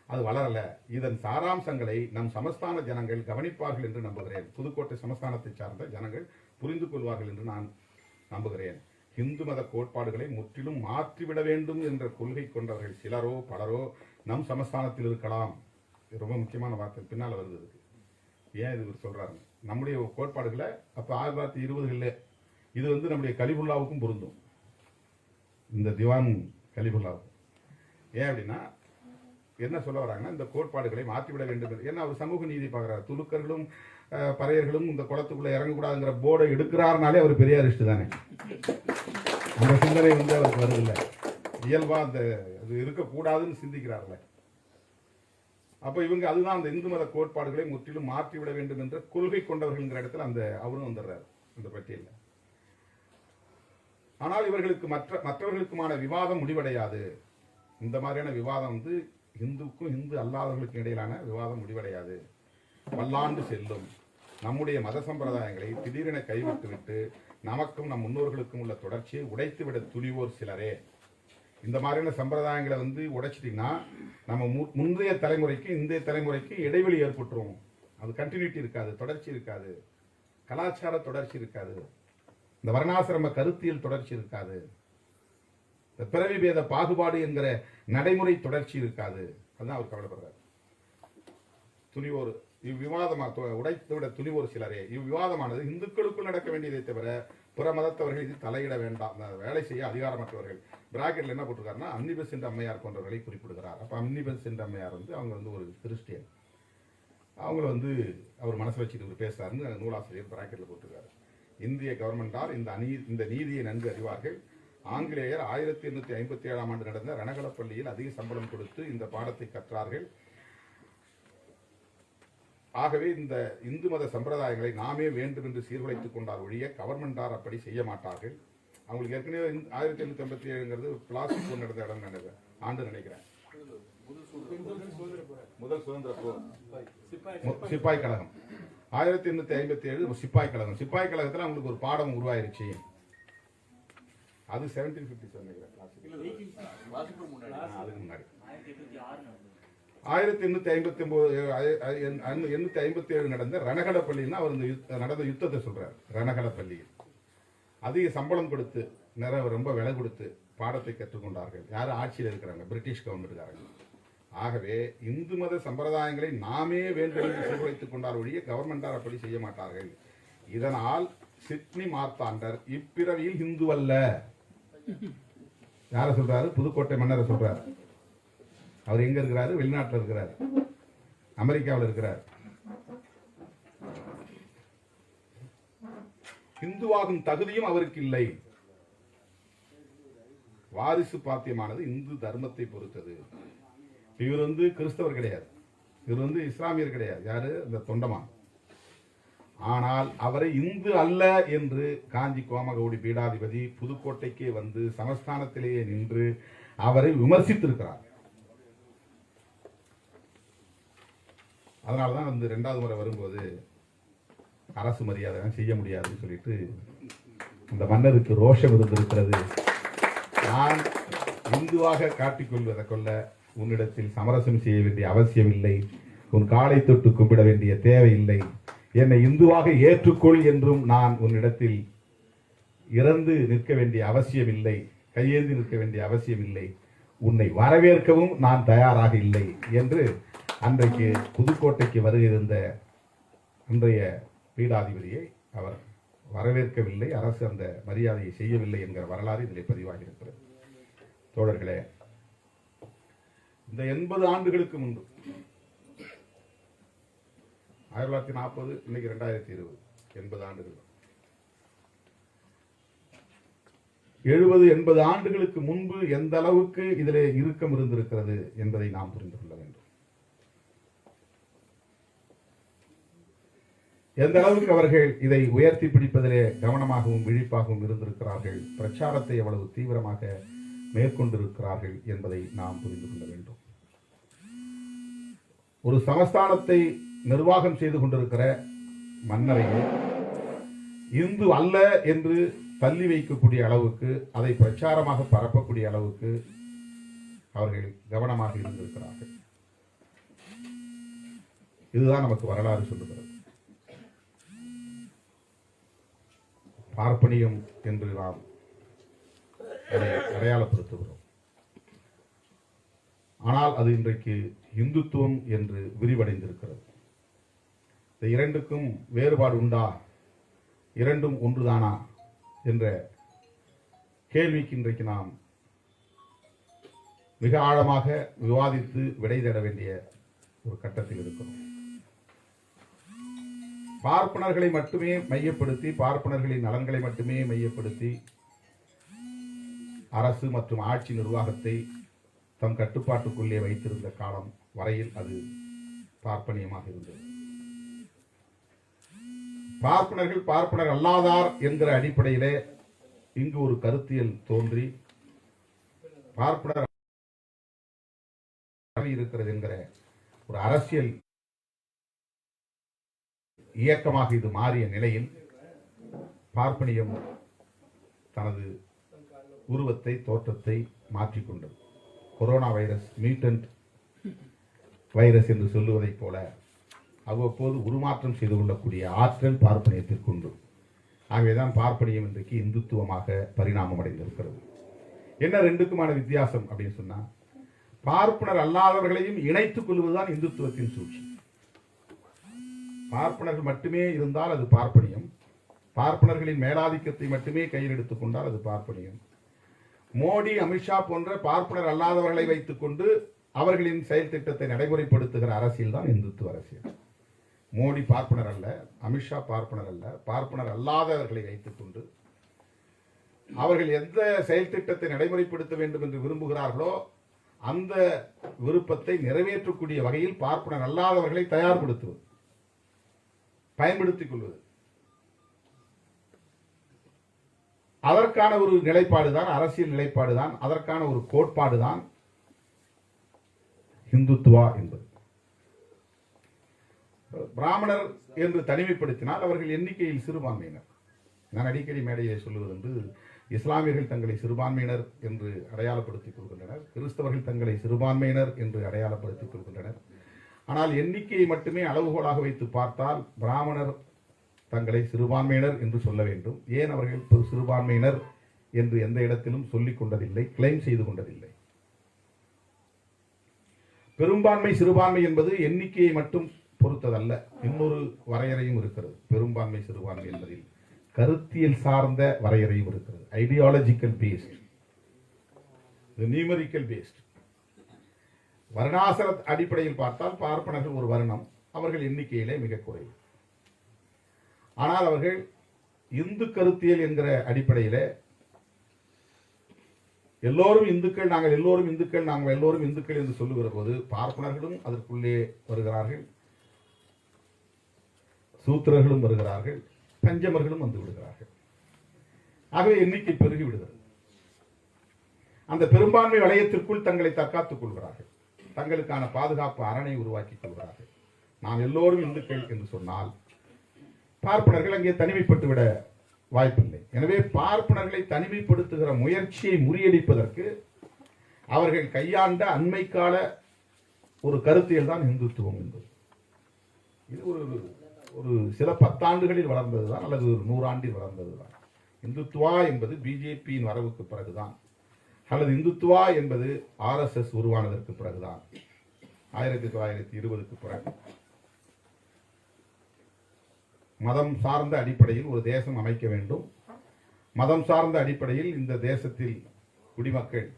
அது வளரல. இதன் சாராம்சங்களை நம் சமஸ்தான ஜனங்கள் கவனிப்பார்கள் என்று நம்புகிறேன். புதுக்கோட்டை சமஸ்தானத்தை சார்ந்த ஜனங்கள் புரிந்து கொள்வார்கள் என்று நான் நம்புகிறேன். இந்து மத கோட்பாடுகளை முற்றிலும் மாற்றிவிட வேண்டும் என்ற கொள்கை கொண்டவர்கள் சிலரோ பலரோ நம் சமஸ்தானத்தில் இருக்கலாம். இது ரொம்ப முக்கியமான வார்த்தை பின்னால் வருது. இதுக்கு ஏன் இது சொல்றாங்க? நம்முடைய கோட்பாடுகளை அப்போ 1920களில் இது வந்து நம்முடைய கலிபுல்லாவுக்கும் பொருந்தும், இந்த திவான் கலிபுல்லாவுக்கும். ஏன் அப்படின்னா என்ன சொல்ல வராங்கன்னா, இந்த கோட்பாடுகளை மாற்றிவிட வேண்டும். ஏன்னா அவர் சமூக நீதி பார்க்குறாரு. துலுக்கர்களும் பறையர்களும் இந்த குளத்துக்குள்ள இறங்கக்கூடாதுங்கிற போர்டை எடுக்கிறாருனாலே அவர் பெரியாரிஸ்ட் தானே. அந்த சிந்தனை வந்து அவருக்கு வருதில்லை. இயல்பா அந்த அது இருக்கக்கூடாதுன்னு சிந்திக்கிறார்ல. அப்போ இவங்க அதுதான் அந்த இந்து மத கோட்பாடுகளை முற்றிலும் மாற்றிவிட வேண்டும் என்ற கொள்கை கொண்டவர்கள்ங்கிற இடத்துல அந்த அவரும் வந்துடுறாரு அந்த பட்டியலில். ஆனால் இவர்களுக்கு மற்றவர்களுக்குமான விவாதம் முடிவடையாது. இந்த மாதிரியான விவாதம் வந்து இந்துக்கும் இந்து அல்லாதவர்களுக்கும் இடையிலான விவாதம் முடிவடையாது. பல்லாண்டு செல்லும். நம்முடைய மத சம்பிரதாயங்களை திடீரென கைவிட்டுவிட்டு நமக்கும் நம் முன்னோர்களுக்கும் உள்ள தொடர்ச்சியை உடைத்துவிட துணிவோர் சிலரே. இந்த மாதிரியான சம்பிரதாயங்களை வந்து உடைச்சிட்டிங்கன்னா நம்ம முந்தைய தலைமுறைக்கு இந்திய தலைமுறைக்கு இடைவெளி ஏற்பட்டுரும். அது கண்டினியூட்டி இருக்காது, தொடர்ச்சி இருக்காது, கலாச்சார தொடர்ச்சி இருக்காது, இந்த வர்ணாசிரம கருத்தியல் தொடர்ச்சி இருக்காது, இந்த பிறவி பேத பாகுபாடு என்கிற நடைமுறை தொடர்ச்சி இருக்காது. அதுதான் அவர் கவலைப்படுறார். துணிவோர் இவ்விவாதமா உடைத்துவிட துணிவோர் சிலரே. இவ்விவாதமானது இந்துக்களுக்குள் நடக்க வேண்டியதை தவிர புற மதத்தவர்கள் இது தலையிட வேண்டாம், வேலை செய்ய அதிகாரமற்றவர்கள். பிராக்கெட்ல என்ன போட்டிருக்காருன்னா அன்னிபெசன்ட் அம்மையார் போன்றவர்களை குறிப்பிடுகிறார். அப்ப அன்னிபெசன்ட் அம்மையார் வந்து அவங்க வந்து ஒரு கிறிஸ்டியன். அவங்கள வந்து அவர் மனசு வச்சுட்டு பேசுறாருன்னு நூலாசிரியர் பிராக்கெட்ல போட்டிருக்காரு. இந்திய கவர்மெண்டார் இந்த நீதியை நன்கு அறிவார்கள். ஆங்கிலேயர் 1857ஆம் ஆண்டு நடந்த ரணகளப்பள்ளியில் அதிக சம்பளம் கொடுத்து இந்த பாடத்தை கற்றார்கள். ஆகவே இந்த இந்து மத சம்பிரதாயங்களை நாமே வேண்டும் என்று சீர்குலைத்துக் கொண்டார் ஒழிய கவர்மெண்டார் அப்படி செய்ய மாட்டார்கள். அவங்களுக்கு ஏற்கனவே 1857ங்கிறது பிளாஸ்டிக் போர் நடந்த இடம் ஆண்டு நினைக்கிறேன். முதல் சுதந்திர போர் சிப்பாய் கழகம் 1857 சிப்பாய் கழகம். சிப்பாய் கழகத்தில் அவங்களுக்கு ஒரு பாடம் உருவாயிருச்சு. அது 1757 நினைக்கிறேன். அதுக்கு முன்னாடி 1857 நடந்த ரணகளப்பள்ளின்னா அவர் நடந்த யுத்தத்தை சொல்றார். ரணகளப்பள்ளியில் அதிக சம்பளம் கொடுத்து ரொம்ப விலை கொடுத்து பாடத்தை கற்றுக்கொண்டார்கள். யாரும் ஆட்சியில் இருக்கிறாங்க, பிரிட்டிஷ் கவர்மெண்ட்காரங்க. ஆகவே இந்து மத சம்பிரதாயங்களை நாமே வேண்டும் என்று சீர்குலைத்துக் கொண்டார் ஒழிய கவர்மெண்டார் அப்படி செய்ய மாட்டார்கள். இதனால் சிட்னி மார்த்தாண்டர் இப்பிறவியில் இந்து அல்ல. யார சொல்றாரு? புதுக்கோட்டை மன்னரை சொல்றாரு. அவர் எங்க இருக்கிறாரு? வெளிநாட்டில் இருக்கிறார், அமெரிக்காவில் இருக்கிறார். இந்துவாகும் தகுதியும் அவருக்கு இல்லை. வாரிசு பாத்தியமானது இந்து தர்மத்தை பொறுத்தது. இவர் வந்து கிறிஸ்தவர் கிடையாது, இவர் வந்து இஸ்லாமியர் கிடையாது. யாரு? இந்த தொண்டமான். ஆனால் அவரை இந்து அல்ல என்று காஞ்சி கோமகவுடி பீடாதிபதி புதுக்கோட்டைக்கே வந்து சமஸ்தானத்திலேயே நின்று அவரை விமர்சித்திருக்கிறார். அதனாலதான் வந்து 2வது முறை வரும்போது அரசு மரியாதை செய்ய முடியாதுன்னு சொல்லிட்டு அந்த மன்னருக்கு ரோஷம் இருந்திருக்கிறது. நான் இந்துவாக காட்டிக்கொள்வதை கொள்ள உன்னிடத்தில் சமரசம் செய்ய வேண்டிய அவசியம் இல்லை, உன் காலை தொட்டு கும்பிட வேண்டிய தேவையில்லை, என்னை இந்துவாக ஏற்றுக்கொள் என்றும் நான் உன்னிடத்தில் இறந்து நிற்க வேண்டிய அவசியம் இல்லை, கையேந்தி நிற்க வேண்டிய அவசியம் இல்லை, உன்னை வரவேற்கவும் நான் தயாராக இல்லை என்று அன்றைக்கு புதுக்கோட்டைக்கு வருகின்ற அன்றைய பீடாதிபதியை அவர் வரவேற்கவில்லை. அரசு அந்த மரியாதையை செய்யவில்லை என்கிற வரலாறு இதில் பதிவாகி இருக்கிறது. தோழர்களே, இந்த 80 ஆண்டுகளுக்கு முன்பு 1940 இன்னைக்கு 2020 80 ஆண்டுகள் 70-80 ஆண்டுகளுக்கு முன்பு எந்த அளவுக்கு இதிலே இறுக்கம் இருந்திருக்கிறது என்பதை நாம் புரிந்து கொள்ள வேண்டும். எந்த அளவுக்கு அவர்கள் இதை உயர்த்தி பிடிப்பதிலே கவனமாகவும் விழிப்பாகவும் இருந்திருக்கிறார்கள், பிரச்சாரத்தை எவ்வளவு தீவிரமாக மேற்கொண்டிருக்கிறார்கள் என்பதை நாம் புரிந்து கொள்ள வேண்டும். ஒரு சமஸ்தானத்தை நிர்வாகம் செய்து கொண்டிருக்கிற மன்னரையே இந்து அல்ல என்று தள்ளி வைக்கக்கூடிய அளவுக்கு, அதை பிரச்சாரமாக பரப்பக்கூடிய அளவுக்கு அவர்கள் கவனமாக இருந்திருக்கிறார்கள். இதுதான் நமக்கு வரலாறு சொல்லுகிறது. பார்ப்பனியம் என்று நாம் அதை அடையாளப்படுத்துகிறோம். ஆனால் அது இன்றைக்கு இந்துத்துவம் என்று விரிவடைந்திருக்கிறது. இந்த இரண்டுக்கும் வேறுபாடு உண்டா, இரண்டும் ஒன்றுதானா என்ற கேள்விக்கு இன்றைக்கு நாம் மிக ஆழமாக விவாதித்து விடை தேட வேண்டிய ஒரு கட்டத்தில் இருக்கிறோம். பார்ப்பனர்களை மட்டுமே மையப்படுத்தி, பார்ப்பனர்களின் நலன்களை மட்டுமே மையப்படுத்தி அரசு மற்றும் ஆட்சி நிர்வாகத்தை தம் கட்டுப்பாட்டுக்குள்ளே வைத்திருந்த காலம் வரையில் அது பார்ப்பனியமாக இருந்தது. பார்ப்பனர்கள் பார்ப்பனர் அல்லாதார் என்கிற அடிப்படையிலே இங்கு ஒரு கருத்தியல் தோன்றி பார்ப்பனர் இருக்கிறது என்கிற ஒரு அரசியல் இயக்கமாக இது மாறிய நிலையில் பார்ப்பனியம் தனது உருவத்தை, தோற்றத்தை மாற்றிக்கொண்டது. கொரோனா வைரஸ், மியூட்டன்ட் வைரஸ் என்று சொல்லுவதைப் போல அவ்வப்போது உருமாற்றம் செய்து கொள்ளக்கூடிய ஆற்றல் பார்ப்பனியத்திற்கு உண்டு. ஆகவேதான் பார்ப்பனியம் இன்றைக்கு இந்துத்துவமாக பரிணாமம் அடைந்திருக்கிறது. என்ன ரெண்டுக்குமான வித்தியாசம் அப்படின்னு சொன்னா, பார்ப்பனர் அல்லாதவர்களையும் இணைத்துக் கொள்வதுதான் இந்துத்துவத்தின் சூழ்ச்சி. பார்ப்பனர்கள் மட்டுமே இருந்தால் அது பார்ப்பனியம், பார்ப்பனர்களின் மேலாதிக்கத்தை மட்டுமே கையில் எடுத்துக் கொண்டால் அது பார்ப்பனியம். மோடி, அமித்ஷா போன்ற பார்ப்பனர் அல்லாதவர்களை வைத்துக் கொண்டு அவர்களின் செயல் திட்டத்தை நடைமுறைப்படுத்துகிற அரசியல் தான் இந்துத்துவ அரசியல். மோடி பார்ப்பனர் அல்ல, அமித்ஷா பார்ப்பனர் அல்ல, பார்ப்பனர் அல்லாதவர்களை வைத்துக் கொண்டு அவர்கள் எந்த செயல் திட்டத்தை நடைமுறைப்படுத்த வேண்டும் என்று விரும்புகிறார்களோ அந்த விருப்பத்தை நிறைவேற்றக்கூடிய வகையில் பார்ப்பனர் அல்லாதவர்களை தயார்படுத்துவது, பயன்படுத்திக் கொள்வது, அதற்கான ஒரு நிலைப்பாடுதான், அரசியல் நிலைப்பாடுதான், அதற்கான ஒரு கோட்பாடுதான் இந்துத்துவா என்பது. பிராமணர் என்று தனிமைப்படுத்தினால் அவர்கள் எண்ணிக்கையில் சிறுபான்மையினர். நான் அடிக்கடி மேடையை சொல்லுவது என்று, இஸ்லாமியர்கள் தங்களை சிறுபான்மையினர் என்று அடையாளப்படுத்திக் கொள்கின்றனர், கிறிஸ்தவர்கள் தங்களை சிறுபான்மையினர் என்று அடையாளப்படுத்திக் கொள்கின்றனர். ஆனால் எண்ணிக்கையை மட்டுமே அளவுகோலாக வைத்து பார்த்தால் பிராமணர் தங்களை சிறுபான்மையினர் என்று சொல்ல வேண்டும். ஏன் அவர்கள் சிறுபான்மையினர் என்று எந்த இடத்திலும் சொல்லிக் கொண்டதில்லை, கிளைம் செய்து கொண்டதில்லை. பெரும்பான்மை சிறுபான்மை என்பது எண்ணிக்கையை மட்டும் பொறுத்ததல்ல, இன்னொரு வரையறையும் இருக்கிறது. பெரும்பான்மை சிறுபான்மை என்பதில் கருத்தியல் சார்ந்த வரையறையும் இருக்கிறது. Ideological based, numerical based. வர்ணாசிர அடிப்படையில் பார்த்தால் பார்ப்பனர்கள் ஒரு வர்ணம், அவர்கள் எண்ணிக்கையிலே மிக குறைவு. ஆனால் அவர்கள் இந்து கருத்தியல் என்கிற அடிப்படையிலே எல்லோரும் இந்துக்கள், நாங்கள் எல்லோரும் இந்துக்கள், நாங்கள் எல்லோரும் இந்துக்கள் என்று சொல்லுகிற போது பார்ப்பனர்களும் அதற்குள்ளே வருகிறார்கள், சூத்திரர்களும் வருகிறார்கள், பஞ்சமர்களும் வந்து விடுகிறார்கள். ஆகவே எண்ணிக்கை பெருகி விடுகிறது. அந்த பெரும்பான்மை வளையத்திற்குள் தங்களை தற்காத்துக் கொள்கிறார்கள், தங்களுக்கான பாதுகாப்பு அரணை உருவாக்கிக் கொள்கிறார்கள். நாம் எல்லோரும் இந்துக்கள் என்று சொன்னால் பார்ப்பனர்கள் அங்கே தனிமைப்பட்டு விட வாய்ப்பில்லை. எனவே பார்ப்பனர்களை தனிமைப்படுத்துகிற முயற்சியை முறியடிப்பதற்கு அவர்கள் கையாண்ட அண்மை கால ஒரு கருத்தியல் தான் இந்துத்துவம் என்பது. இது ஒரு சில பத்தாண்டுகளில் வளர்ந்ததுதான், அல்லது ஒரு 100 ஆண்டில் வளர்ந்ததுதான். இந்துத்துவா என்பது பிஜேபியின் வரவுக்கு பிறகுதான், அல்லது இந்துத்துவா என்பது RSS உருவானதற்கு பிறகுதான், 1920க்கு பிறகு. மதம் சார்ந்த அடிப்படையில் ஒரு தேசம் அமைக்க வேண்டும், மதம் சார்ந்த அடிப்படையில் இந்த தேசத்தில் குடிமக்கள்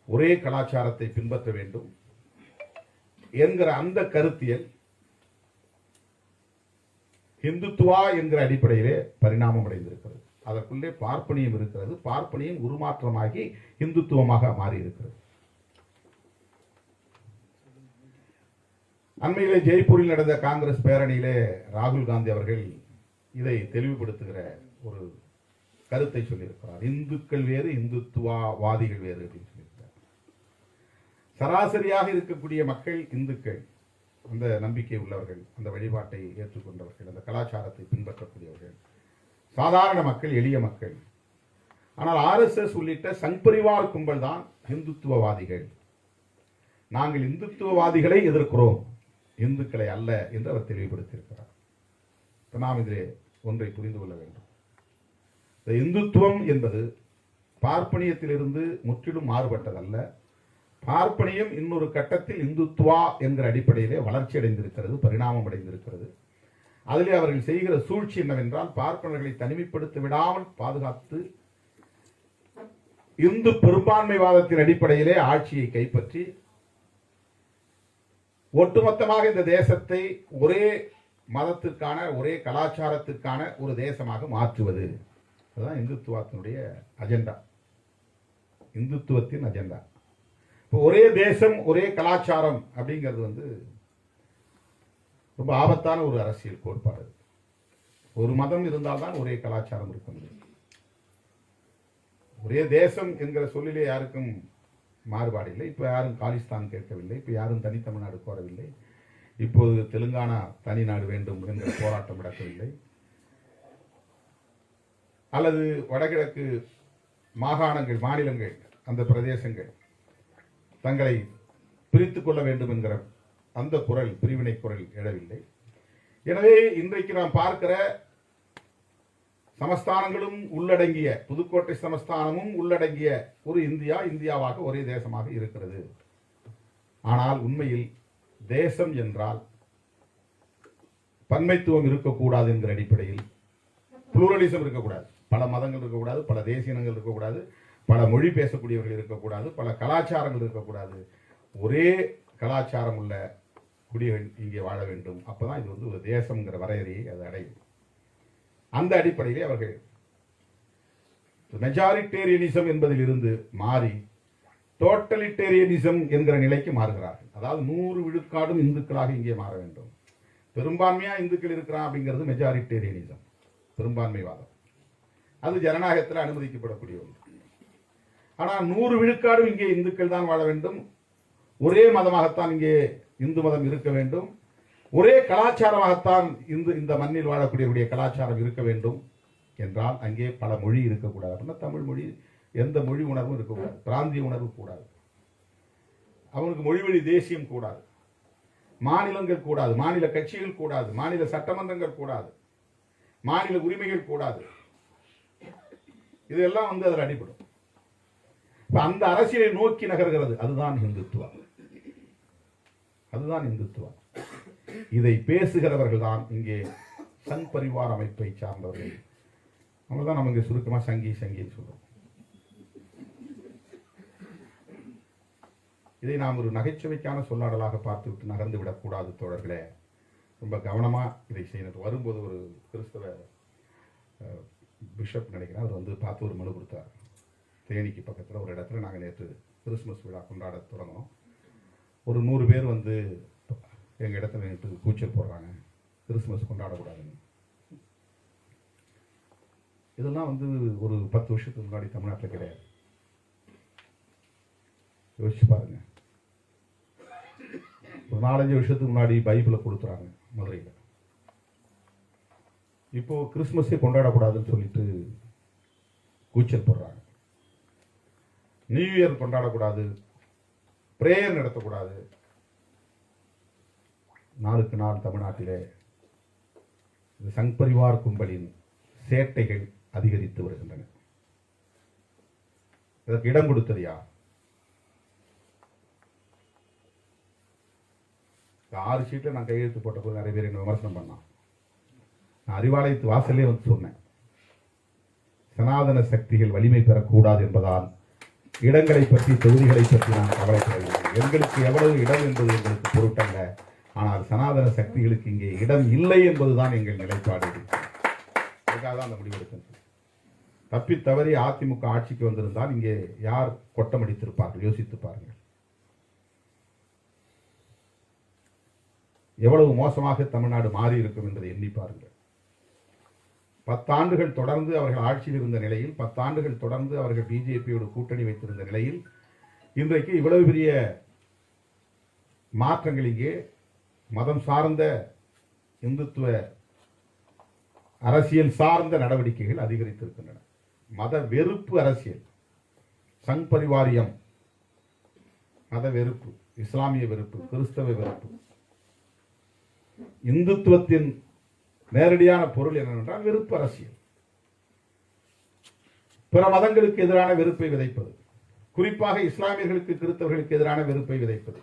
ஒரே கலாச்சாரத்தை பின்பற்ற வேண்டும் என்கிற அந்த கருத்தியல் இந்துத்துவா என்கிற அடிப்படையிலே பரிணாமம் அடைந்திருக்கிறது. அதற்குள்ளே பார்ப்பனியம் இருக்கிறது. பார்ப்பனியம் உருமாற்றமாகி இந்துத்துவமாக மாறி இருக்கிறது. அண்மையிலே ஜெய்ப்பூரில் நடந்த காங்கிரஸ் பேரணியிலே ராகுல் காந்தி அவர்கள் இதை தெளிவுபடுத்துகிற ஒரு கருத்தை சொல்லியிருக்கிறார். இந்துக்கள் வேறு, இந்துத்துவவாதிகள் வேறு அப்படின்னு சொல்லியிருக்கிறார். சராசரியாக இருக்கக்கூடிய மக்கள் இந்துக்கள், அந்த நம்பிக்கை உள்ளவர்கள், அந்த வழிபாட்டை ஏற்றுக்கொண்டவர்கள், அந்த கலாச்சாரத்தை பின்பற்றக்கூடியவர்கள், சாதாரண மக்கள், எளிய மக்கள். ஆனால் RSS உள்ளிட்ட சங் பரிவார் கும்பல் தான் இந்துத்துவவாதிகள். நாங்கள் இந்துத்துவவாதிகளை எதிர்க்கிறோம், இந்துக்களை அல்ல என்று அவர் தெளிவுபடுத்தியிருக்கிறார். நாம் இதிலே ஒன்றை புரிந்து கொள்ள வேண்டும். இந்த இந்துத்துவம் என்பது பார்ப்பனியத்திலிருந்து முற்றிலும் மாறுபட்டதல்ல. பார்ப்பனியம் இன்னொரு கட்டத்தில் இந்துத்துவா என்கிற அடிப்படையிலே வளர்ச்சி அடைந்திருக்கிறது, பரிணாமம் அடைந்திருக்கிறது. அதிலே அவர்கள் செய்கிற சூழ்ச்சி என்னவென்றால், பார்ப்பனர்களை தனிமைப்படுத்தி விடாமல் பாதுகாத்து இந்து பெரும்பான்மைவாதத்தின் அடிப்படையிலே ஆட்சியை கைப்பற்றி ஒட்டுமொத்தமாக இந்த தேசத்தை ஒரே மதத்திற்கான, ஒரே கலாச்சாரத்திற்கான ஒரு தேசமாக மாற்றுவது. அதுதான் இந்துத்துவத்தினுடைய அஜெண்டா, இந்துத்துவத்தின் அஜெண்டா. இப்போ ஒரே தேசம், ஒரே கலாச்சாரம் அப்படிங்கிறது ரொம்ப ஆபத்தான ஒரு அரசியல் கோட்பாடு. ஒரு மதம் இருந்தால்தான் ஒரே கலாச்சாரம் இருக்க முடியும். ஒரே தேசம் என்கிற சொல்லிலே யாருக்கும் மாறுபாடு இல்லை. இப்போ யாரும் காலிஸ்தான் கேட்கவில்லை, இப்போ யாரும் தனித்தமிழ்நாடு கோரவில்லை, இப்போது தெலுங்கானா தனி நாடு வேண்டும் என்கிற போராட்டம் நடக்கவில்லை, அல்லது வடகிழக்கு மாகாணங்கள், மாநிலங்கள், அந்த பிரதேசங்கள் தங்களை பிரித்துக் கொள்ள வேண்டும் என்கிற அந்த குரல், பிரிவினை குரல் எழவில்லை. எனவே இன்றைக்கு நாம் பார்க்கிற சமஸ்தானங்களும் உள்ளடங்கிய, புதுக்கோட்டை சமஸ்தானமும் உள்ளடங்கிய ஒரு இந்தியாவாக ஒரே தேசமாக இருக்கிறது. ஆனால் உண்மையில் தேசம் என்றால் பன்மைத்துவம் இருக்கக்கூடாது என்கிற அடிப்படையில், புளூரலிசம் இருக்கக்கூடாது, பல மதங்கள் இருக்கக்கூடாது, பல தேசியங்கள் இருக்கக்கூடாது, பல மொழி பேசக்கூடியவர்கள் இருக்கக்கூடாது, பல கலாச்சாரங்கள் இருக்கக்கூடாது, ஒரே கலாச்சாரம் உள்ள குடிகள் இங்கே வாழ வேண்டும். அப்பதான் இது ஒரு தேசம்ங்கிற வரையறையை அது அடையும். அந்த அடிப்படையிலே அவர்கள் மெஜாரிட்டேரியனிசம் என்பதில் இருந்து மாறி டோட்டலிட்டேரியனிசம் என்கிற நிலைக்கு மாறுகிறார்கள். அதாவது 100 விழுக்காடும் இந்துக்களாக இங்கே மாற வேண்டும். பெரும்பான்மையா இந்துக்கள் இருக்கிறான் அப்படிங்கிறது மெஜாரிட்டேரியனிசம், பெரும்பான்மைவாதம். அது ஜனநாயகத்தில் அனுமதிக்கப்படக்கூடிய ஒன்று. ஆனால் 100 விழுக்காடும் இங்கே இந்துக்கள் தான் வாழ வேண்டும், ஒரே மதமாகத்தான் இங்கே இந்து மதம் இருக்க வேண்டும், ஒரே கலாச்சாரமாகத்தான் இந்த மண்ணில் வாழக்கூடிய கலாச்சாரம் இருக்க வேண்டும் என்றால் அங்கே பல மொழி இருக்கக்கூடாது. அப்படின்னா தமிழ் மொழி, எந்த மொழி உணர்வும் இருக்கக்கூடாது, பிராந்திய உணர்வு கூடாது, அவனுக்கு மொழிவழி தேசியம் கூடாது, மாநிலங்கள் கூடாது, மாநில கட்சிகள் கூடாது, மாநில சட்டமன்றங்கள் கூடாது, மாநில உரிமைகள் கூடாது. இதெல்லாம் அதில் அடிபடும். அந்த அரசியலை நோக்கி நகர்கிறது. அதுதான் இந்துத்துவம், அதுதான் இந்துத்துவம். இதை பேசுகிறவர்கள் தான் இங்கே சங் பரிவார் அமைப்பை சார்ந்தவர்கள். அவங்க தான் நம்ம இங்கே சுருக்கமா சங்கின்னு சொல்றோம். இதை நாம் ஒரு நகைச்சுவைக்கான சொல்லாடலாக பார்த்துவிட்டு நகர்ந்து விடக்கூடாது தோழர்களே. ரொம்ப கவனமா இதை செய்யணும். வரும்போது ஒரு கிறிஸ்தவ பிஷப் நினைக்கிறேன், அவர் பார்த்து ஒரு மனு கொடுத்தார். தேனிக்கு பக்கத்தில் ஒரு இடத்துல நாங்கள் நேற்று கிறிஸ்துமஸ் விழா கொண்டாட தொடங்கினோம். ஒரு 100 பேர் எங்கள் இடத்துல நின்று கூச்சல் போடுறாங்க, கிறிஸ்துமஸ் கொண்டாடக்கூடாதுன்னு. இதெல்லாம் ஒரு 10 வருஷத்துக்கு முன்னாடி தமிழ்நாட்டில் கிடையாது. யோசிச்சு பாருங்க. ஒரு 4-5 வருஷத்துக்கு முன்னாடி பைபிளை கொடுத்துறாங்க மதுரையில். இப்போ கிறிஸ்துமஸே கொண்டாடக்கூடாதுன்னு சொல்லிட்டு கூச்சல் போடுறாங்க. நியூ இயர் கொண்டாடக்கூடாது, பிரேயர் நடத்தக்கூடாது. நாளுக்கு நாள் தமிழ்நாட்டிலே சங் பரிவார் கும்பலின் சேட்டைகள் அதிகரித்து வருகின்றன. இதற்கு இடம் கொடுத்தது யார்? 6 சீட்டில் நான் கையெழுத்து போட்ட போது நிறைய பேர் என்ன விமர்சனம் பண்ணான். நான் அறிவாலயத்து வாசலே சொன்னேன், சனாதன சக்திகள் வலிமை பெறக்கூடாது என்பதால் இடங்களை பற்றி, தொகுதிகளை பற்றி நான் கவலைப்படவில்லை. எங்களுக்கு எவ்வளவு இடம் என்பது எங்களுக்கு பொருட்டல்ல. ஆனால் சனாதன சக்திகளுக்கு இங்கே இடம் இல்லை என்பதுதான் எங்கள் நிலைப்பாடு. அதுக்காக தான் அந்த முடிவெடுக்க. தப்பி தவறி அதிமுக ஆட்சிக்கு வந்திருந்தால் இங்கே யார் கொட்டமடித்திருப்பார்கள்? யோசித்து பாருங்கள். எவ்வளவு மோசமாக தமிழ்நாடு மாறி இருக்கும் என்பதை எண்ணி பாருங்கள். 10 ஆண்டுகள் தொடர்ந்து அவர்கள் ஆட்சியில் இருந்த நிலையில், 10 ஆண்டுகள் தொடர்ந்து அவர்கள் பிஜேபியோடு கூட்டணி வைத்திருந்த நிலையில் இன்றைக்கு இவ்வளவு பெரிய மாற்றங்கள் இங்கே மதம் சார்ந்த இந்துத்துவ அரசியல் சார்ந்த நடவடிக்கைகள் அதிகரித்திருக்கின்றன. மத வெறுப்பு அரசியல், சங் பரிவாரியம், மத வெறுப்பு, இஸ்லாமிய வெறுப்பு, கிறிஸ்தவ வெறுப்பு. இந்துத்துவத்தின் நேரடியான பொருள் என்னவென்றால் வெறுப்பு அரசியல். பிற மதங்களுக்கு எதிரான வெறுப்பை விதைப்பது, குறிப்பாக இஸ்லாமியர்களுக்கு கிறிஸ்தவர்களுக்கு எதிரான வெறுப்பை விதைப்பது.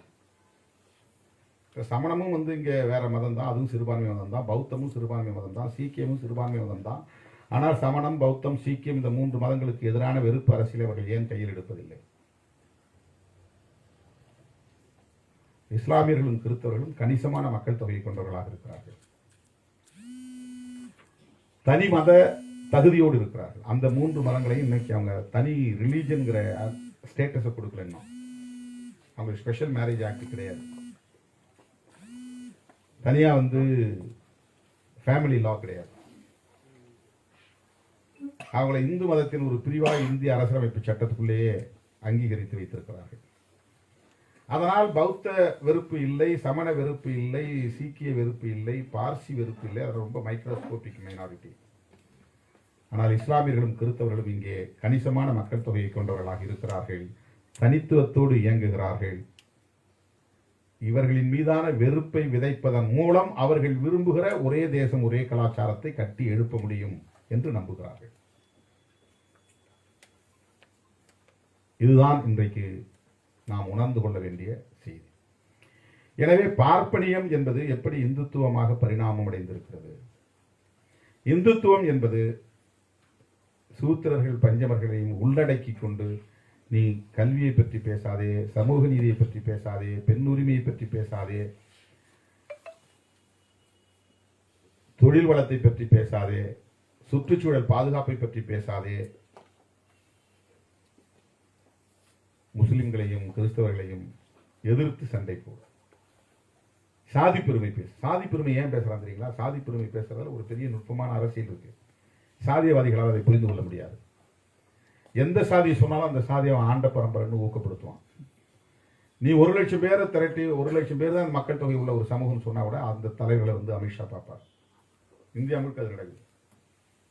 சமணமும் இங்க வேற மதம் தான், அதுவும் சிறுபான்மை மதம் தான். பௌத்தமும் சிறுபான்மை மதம் தான். சீக்கியமும் சிறுபான்மை மதம் தான். ஆனால் சமணம், பௌத்தம், சீக்கியம் இந்த 3 மதங்களுக்கு எதிரான வெறுப்பு அரசியலை அவர்கள் ஏன் கையில் எடுப்பதில்லை? இஸ்லாமியர்களும் கிறிஸ்தவர்களும் கணிசமான மக்கள் தொகையை கொண்டவர்களாக இருக்கிறார்கள். தனி மத தகுதியோடு இருக்கிறார்கள். அந்த 3 மதங்களையும் இன்னைக்கு அவங்க தனி ரிலீஜன்கிற ஸ்டேட்டஸை கொடுக்கல. இன்னும் அவங்க ஸ்பெஷல் மேரேஜ் ஆக்ட் கிடையாது. தனியா ஃபேமிலி லா கிடையாது. அவங்களை இந்து மதத்தின் ஒரு பிரிவாக இந்திய அரசியலமைப்பு சட்டத்துக்குள்ளேயே அங்கீகரித்து வைத்திருக்கிறார்கள். அதனால் பௌத்த வெறுப்பு இல்லை, சமண வெறுப்பு இல்லை, சீக்கிய வெறுப்பு இல்லை, பார்சி வெறுப்பு இல்லை. அது ரொம்ப மைக்ரோஸ்கோபிக் மைனாரிட்டி. ஆனால் இஸ்லாமியர்களும் கிறிஸ்தவர்களும் இங்கே கணிசமான மக்கள் தொகையை கொண்டவர்களாக இருக்கிறார்கள். தனித்துவத்தோடு இயங்குகிறார்கள். இவர்களின் மீதான வெறுப்பை விதைப்பதன் மூலம் அவர்கள் விரும்புகிற ஒரே தேசம், ஒரே கலாச்சாரத்தை கட்டி எழுப்ப முடியும் என்று நம்புகிறார்கள். இதுதான் இன்றைக்கு நாம் உணர்ந்து கொள்ள வேண்டிய செய்தி. எனவே பார்ப்பனியம் என்பது எப்படி இந்துத்துவமாக பரிணாமம் அடைந்திருக்கிறது? இந்துத்துவம் என்பது சூத்திரர்கள், பஞ்சமர்களையும் உள்ளடக்கி கொண்டு, நீ கல்வியை பற்றி பேசாதே, சமூக நீதியை பற்றி பேசாதே, பெண் உரிமையை பற்றி பேசாதே, தொழில் வளத்தை பற்றி பேசாதே, சுற்றுச்சூழல் பாதுகாப்பை பற்றி பேசாதே, முஸ்லிம்களையும் கிறிஸ்தவர்களையும் எதிர்த்து சண்டை போடு, சாதி பெருமை பேசு. சாதி பெருமை ஏன் பேசுறான் தெரியுங்களா? சாதி பெருமை பேசுறதுல ஒரு பெரிய நுட்பமான அரசியல் இருக்கு. சாதியவாதிகளால் அதை புரிந்து கொள்ள முடியாது. எந்த சாதியை சொன்னாலும் அந்த சாதியை அவன் ஆண்ட பரம்பரைன்னு ஊக்கப்படுத்துவான். நீ 1,00,000 பேரை திரட்டி 1,00,000 பேர் தான் மக்கள் தொகை உள்ள ஒரு சமூகம் சொன்னா கூட அந்த தலைவர்களை அமித்ஷா பார்ப்பார். இந்தியா முழுக்க அது நடக்குது.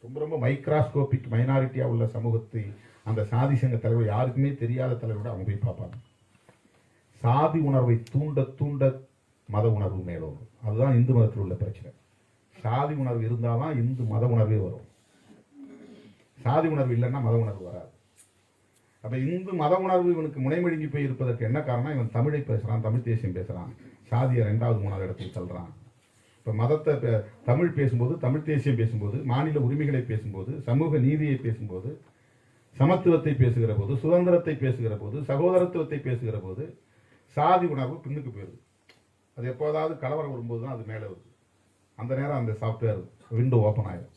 ரொம்ப ரொம்ப மைக்ராஸ்கோபிக் மைனாரிட்டியா உள்ள சமூகத்தை அந்த சாதி சங்க தலைவர், யாருக்குமே தெரியாத தலைவரோட அவங்க போய் பார்ப்பாங்க. சாதி உணர்வை தூண்ட தூண்ட மத உணர்வு மேலோடும். அதுதான் இந்து மதத்தில் உள்ள பிரச்சனை. சாதி உணர்வு இருந்தால்தான் இந்து மத உணர்வே வரும். சாதி உணர்வு இல்லைன்னா மத உணர்வு வராது. அப்ப இந்து மத உணர்வு இவனுக்கு முனைமொழிங்கி போய் இருப்பதற்கு என்ன காரணம்? இவன் தமிழை பேசுறான், தமிழ் தேசியம் பேசுறான், சாதியை 2வது 3வது இடத்துக்கு தள்ளுறான். இப்ப மதத்தை தமிழ் பேசும்போது, தமிழ் தேசியம் பேசும்போது, மாநில உரிமைகளை பேசும்போது, சமூக நீதியை பேசும்போது, சமத்துவத்தை பேசுகிற போது, சுதந்திரத்தை பேசுகிற போது, சகோதரத்துவத்தை பேசுகிற போது சாதி உணர்வு பின்னுக்கு போயிருது. அது எப்போதாவது கலவரம் வரும்போது தான் அது மேலே வருது. அந்த நேரம் அந்த சாஃப்ட்வேர் விண்டோ ஓப்பன் ஆயிடும்.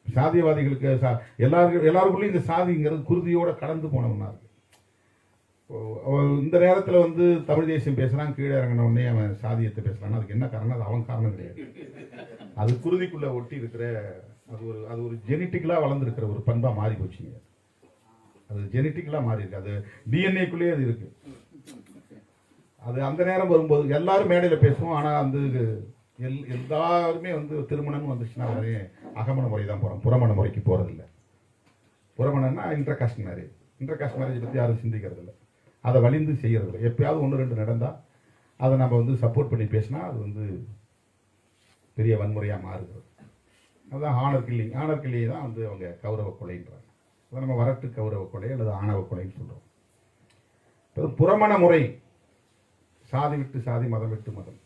சாதியவாதிகளுக்கு எல்லாருக்குள்ளயும் இந்த சாதிங்கிறது குருதியோட கலந்து போனவனா இருக்கு. இந்த நேரத்தில் தமிழ் தேசியம் பேசுறான், கீழே இறங்கின உடனே அவன் சாதியத்தை பேசுறான். அதுக்கு என்ன காரணம்? அது அவன் காரணம் கிடையாது. அது குருதிக்குள்ள ஒட்டி இருக்கிற அது ஒரு ஜெனட்டிக்கலா வளர்ந்துருக்கிற ஒரு பண்பா மாறி போச்சுங்க. அது ஜெனட்டிக்கலா மாறி இருக்கு. அது டிஎன்ஏக்குள்ளேயே அது இருக்கு. அது அந்த நேரம் வரும்போது எல்லாரும் மேடையில் பேசுவோம். ஆனா எல்லாருமே திருமணம் வந்துச்சுன்னா உடனே அகமண முறை தான் போறோம், புறமண முறைக்கு போறதில்லை. புறமணம்னா inter caste marriage. Inter caste marriage பத்தி யாரும் சிந்திக்கிறது இல்லை, அதை வலிந்து செய்யறது இல்லை. எப்பயாவது 1-2 நடந்தா அதை நம்ம சப்போர்ட் பண்ணி பேசினா அது பெரிய வன்முறையா மாறுகிறது. அதுதான் ஆனர் கில்லிங். ஆனர் கில்லியை தான் அவங்க கௌரவ கொலைன்றாங்க. அதை நம்ம வரட்டு கௌரவ கொலை அல்லது ஆணவ கொலைன்னு சொல்றோம். புறமண முறை, சாதி விட்டு சாதி, மதம் விட்டு மதம்.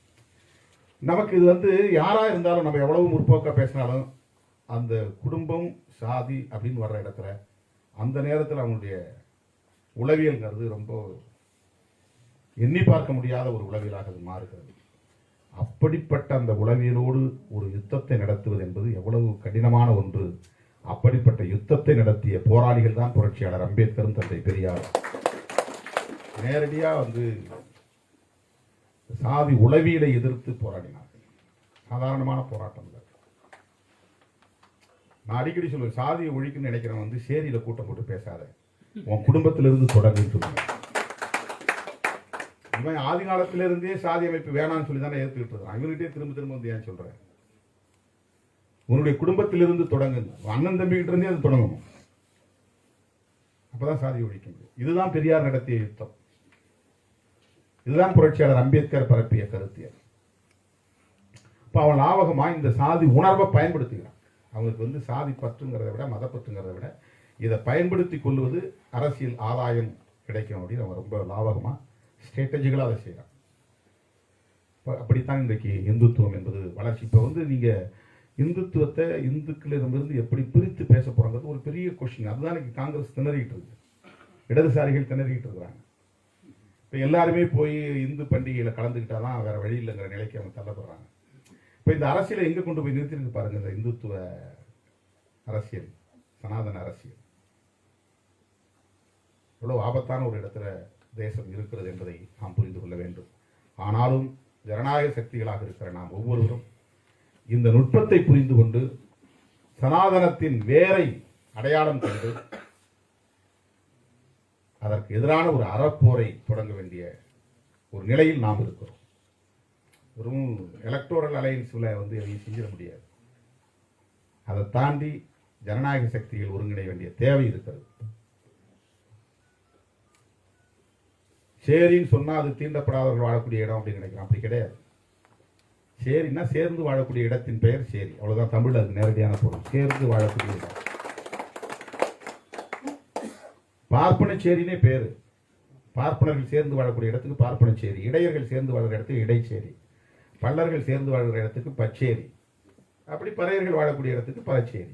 நமக்கு இது யாரா இருந்தாலும், நம்ம எவ்வளவு முற்போக்கா பேசினாலும், அந்த குடும்பம் சாதி அப்படின்னு வர்ற இடத்துல அந்த நேரத்தில் அவங்களுடைய உளவியல்ங்கிறது ரொம்ப எண்ணி பார்க்க முடியாத ஒரு உளவியலாக அது மாறுகிறது. அப்படிப்பட்ட அந்த உளவியலோடு ஒரு யுத்தத்தை நடத்துவது என்பது எவ்வளவு கடினமான ஒன்று. அப்படிப்பட்ட யுத்தத்தை நடத்திய போராளிகள் தான் புரட்சியாளர் அம்பேத்கரும் தந்தை பெரியார். நேரடியா சாதி உளவியலை எதிர்த்து போராடினார்கள். சாதாரணமான போராட்டம் இல்லை. நான் அடிக்கடி சொல்லுவேன், சாதியை ஒழிக்கணும்னு நினைக்கிறவன் வந்து சேரியில கூட்டம் போட்டு பேசாத, உன் குடும்பத்திலிருந்து தொடங்குன்னு சொல்லுவேன். இவன் ஆதி காலத்திலிருந்தே சாதி அமைப்பு வேணாம்னு சொல்லி தானே ஏற்றுக்கிட்டு இருக்கான். இவர்கிட்டே திரும்ப திரும்ப வந்து ஏன் சொல்றேன்? உன்னுடைய குடும்பத்திலிருந்து தொடங்கு, அண்ணன் தம்பிக்கிட்ட இருந்தே அது தொடங்கணும். அப்பதான் சாதி ஒழிக்க முடியும். இதுதான் பெரியார் நடத்திய யுத்தம். இதுதான் புரட்சியாளர் அம்பேத்கர் பரப்பிய கருத்தியல். இப்ப அவன் லாவகமா இந்த சாதி உணர்வை பயன்படுத்துகிறான். அவங்களுக்கு வந்து சாதி பற்றுங்கிறத விட மத பற்றுங்கிறத விட இதை பயன்படுத்தி கொள்வது அரசியல் ஆதாயம் கிடைக்கும் அப்படின்னு அவன் ரொம்ப லாவகமா ஸ்ட்ராட்டஜிக்கலா அதை செய்யறான். அப்படித்தான் இன்றைக்கு இந்துத்துவம் என்பது வளர்ச்சி. இப்ப வந்து நீங்க இந்துத்துவத்தை இந்துக்களிடமிருந்து எப்படி பிரித்து பேச போறாங்கிறது ஒரு பெரிய கொஸ்டின். அதுதான் இன்னைக்கு காங்கிரஸ் திணறிட்டு இருக்கு, இடதுசாரிகள் திணறிட்டு இருக்கிறாங்க. இப்ப எல்லாருமே போய் இந்து பண்டிகையில கலந்துக்கிட்டாதான் வேற வழி இல்லைங்கிற நிலைக்கு அவங்க தள்ளப்படுறாங்க. இப்ப இந்த அரசியலை எங்க கொண்டு போய் நிறுத்திருக்கு பாருங்க, இந்த இந்துத்துவ அரசியல், சனாதன அரசியல் எவ்வளவு ஆபத்தான ஒரு இடத்துல தேசம் இருக்கிறது என்பதை நாம் புரிந்து கொள்ள வேண்டும். ஆனாலும் ஜனநாயக சக்திகளாக இருக்கிற நாம் ஒவ்வொருவரும் இந்த நுட்பத்தை புரிந்து கொண்டு சனாதனத்தின் வேரை அடையாளம் கண்டு அதற்கு எதிரான ஒரு அறப்போரை தொடங்க வேண்டிய ஒரு நிலையில் நாம் இருக்கிறோம். வெறும் எலக்டோரல் அலையன்ஸ்ல வந்து எதையும் செஞ்சிட முடியாது. அதை தாண்டி ஜனநாயக சக்திகள் ஒருங்கிணை வேண்டிய தேவை இருக்கிறது. சேரின்னு சொன்னா அது தீண்டப்படாதவர்கள் வாழக்கூடிய இடம் அப்படின்னு நினைக்கிறோம். அப்படி கிடையாது. சேரின்னா சேர்ந்து வாழக்கூடிய இடத்தின் பெயர் சேரி, அவ்வளவுதான். தமிழ் அதுக்கு நேரடியான பொருள், சேர்ந்து வாழக்கூடிய இடம். பார்ப்பன சேரினே பேரு. பார்ப்பனர்கள் சேர்ந்து வாழக்கூடிய இடத்துக்கு பார்ப்பன சேரி, இடையர்கள் சேர்ந்து வாழ்கிற இடத்துக்கு இடைச்சேரி, பல்லர்கள் சேர்ந்து வாழ்கிற இடத்துக்கு பச்சேரி, அப்படி பறையர்கள் வாழக்கூடிய இடத்துக்கு பரச்சேரி.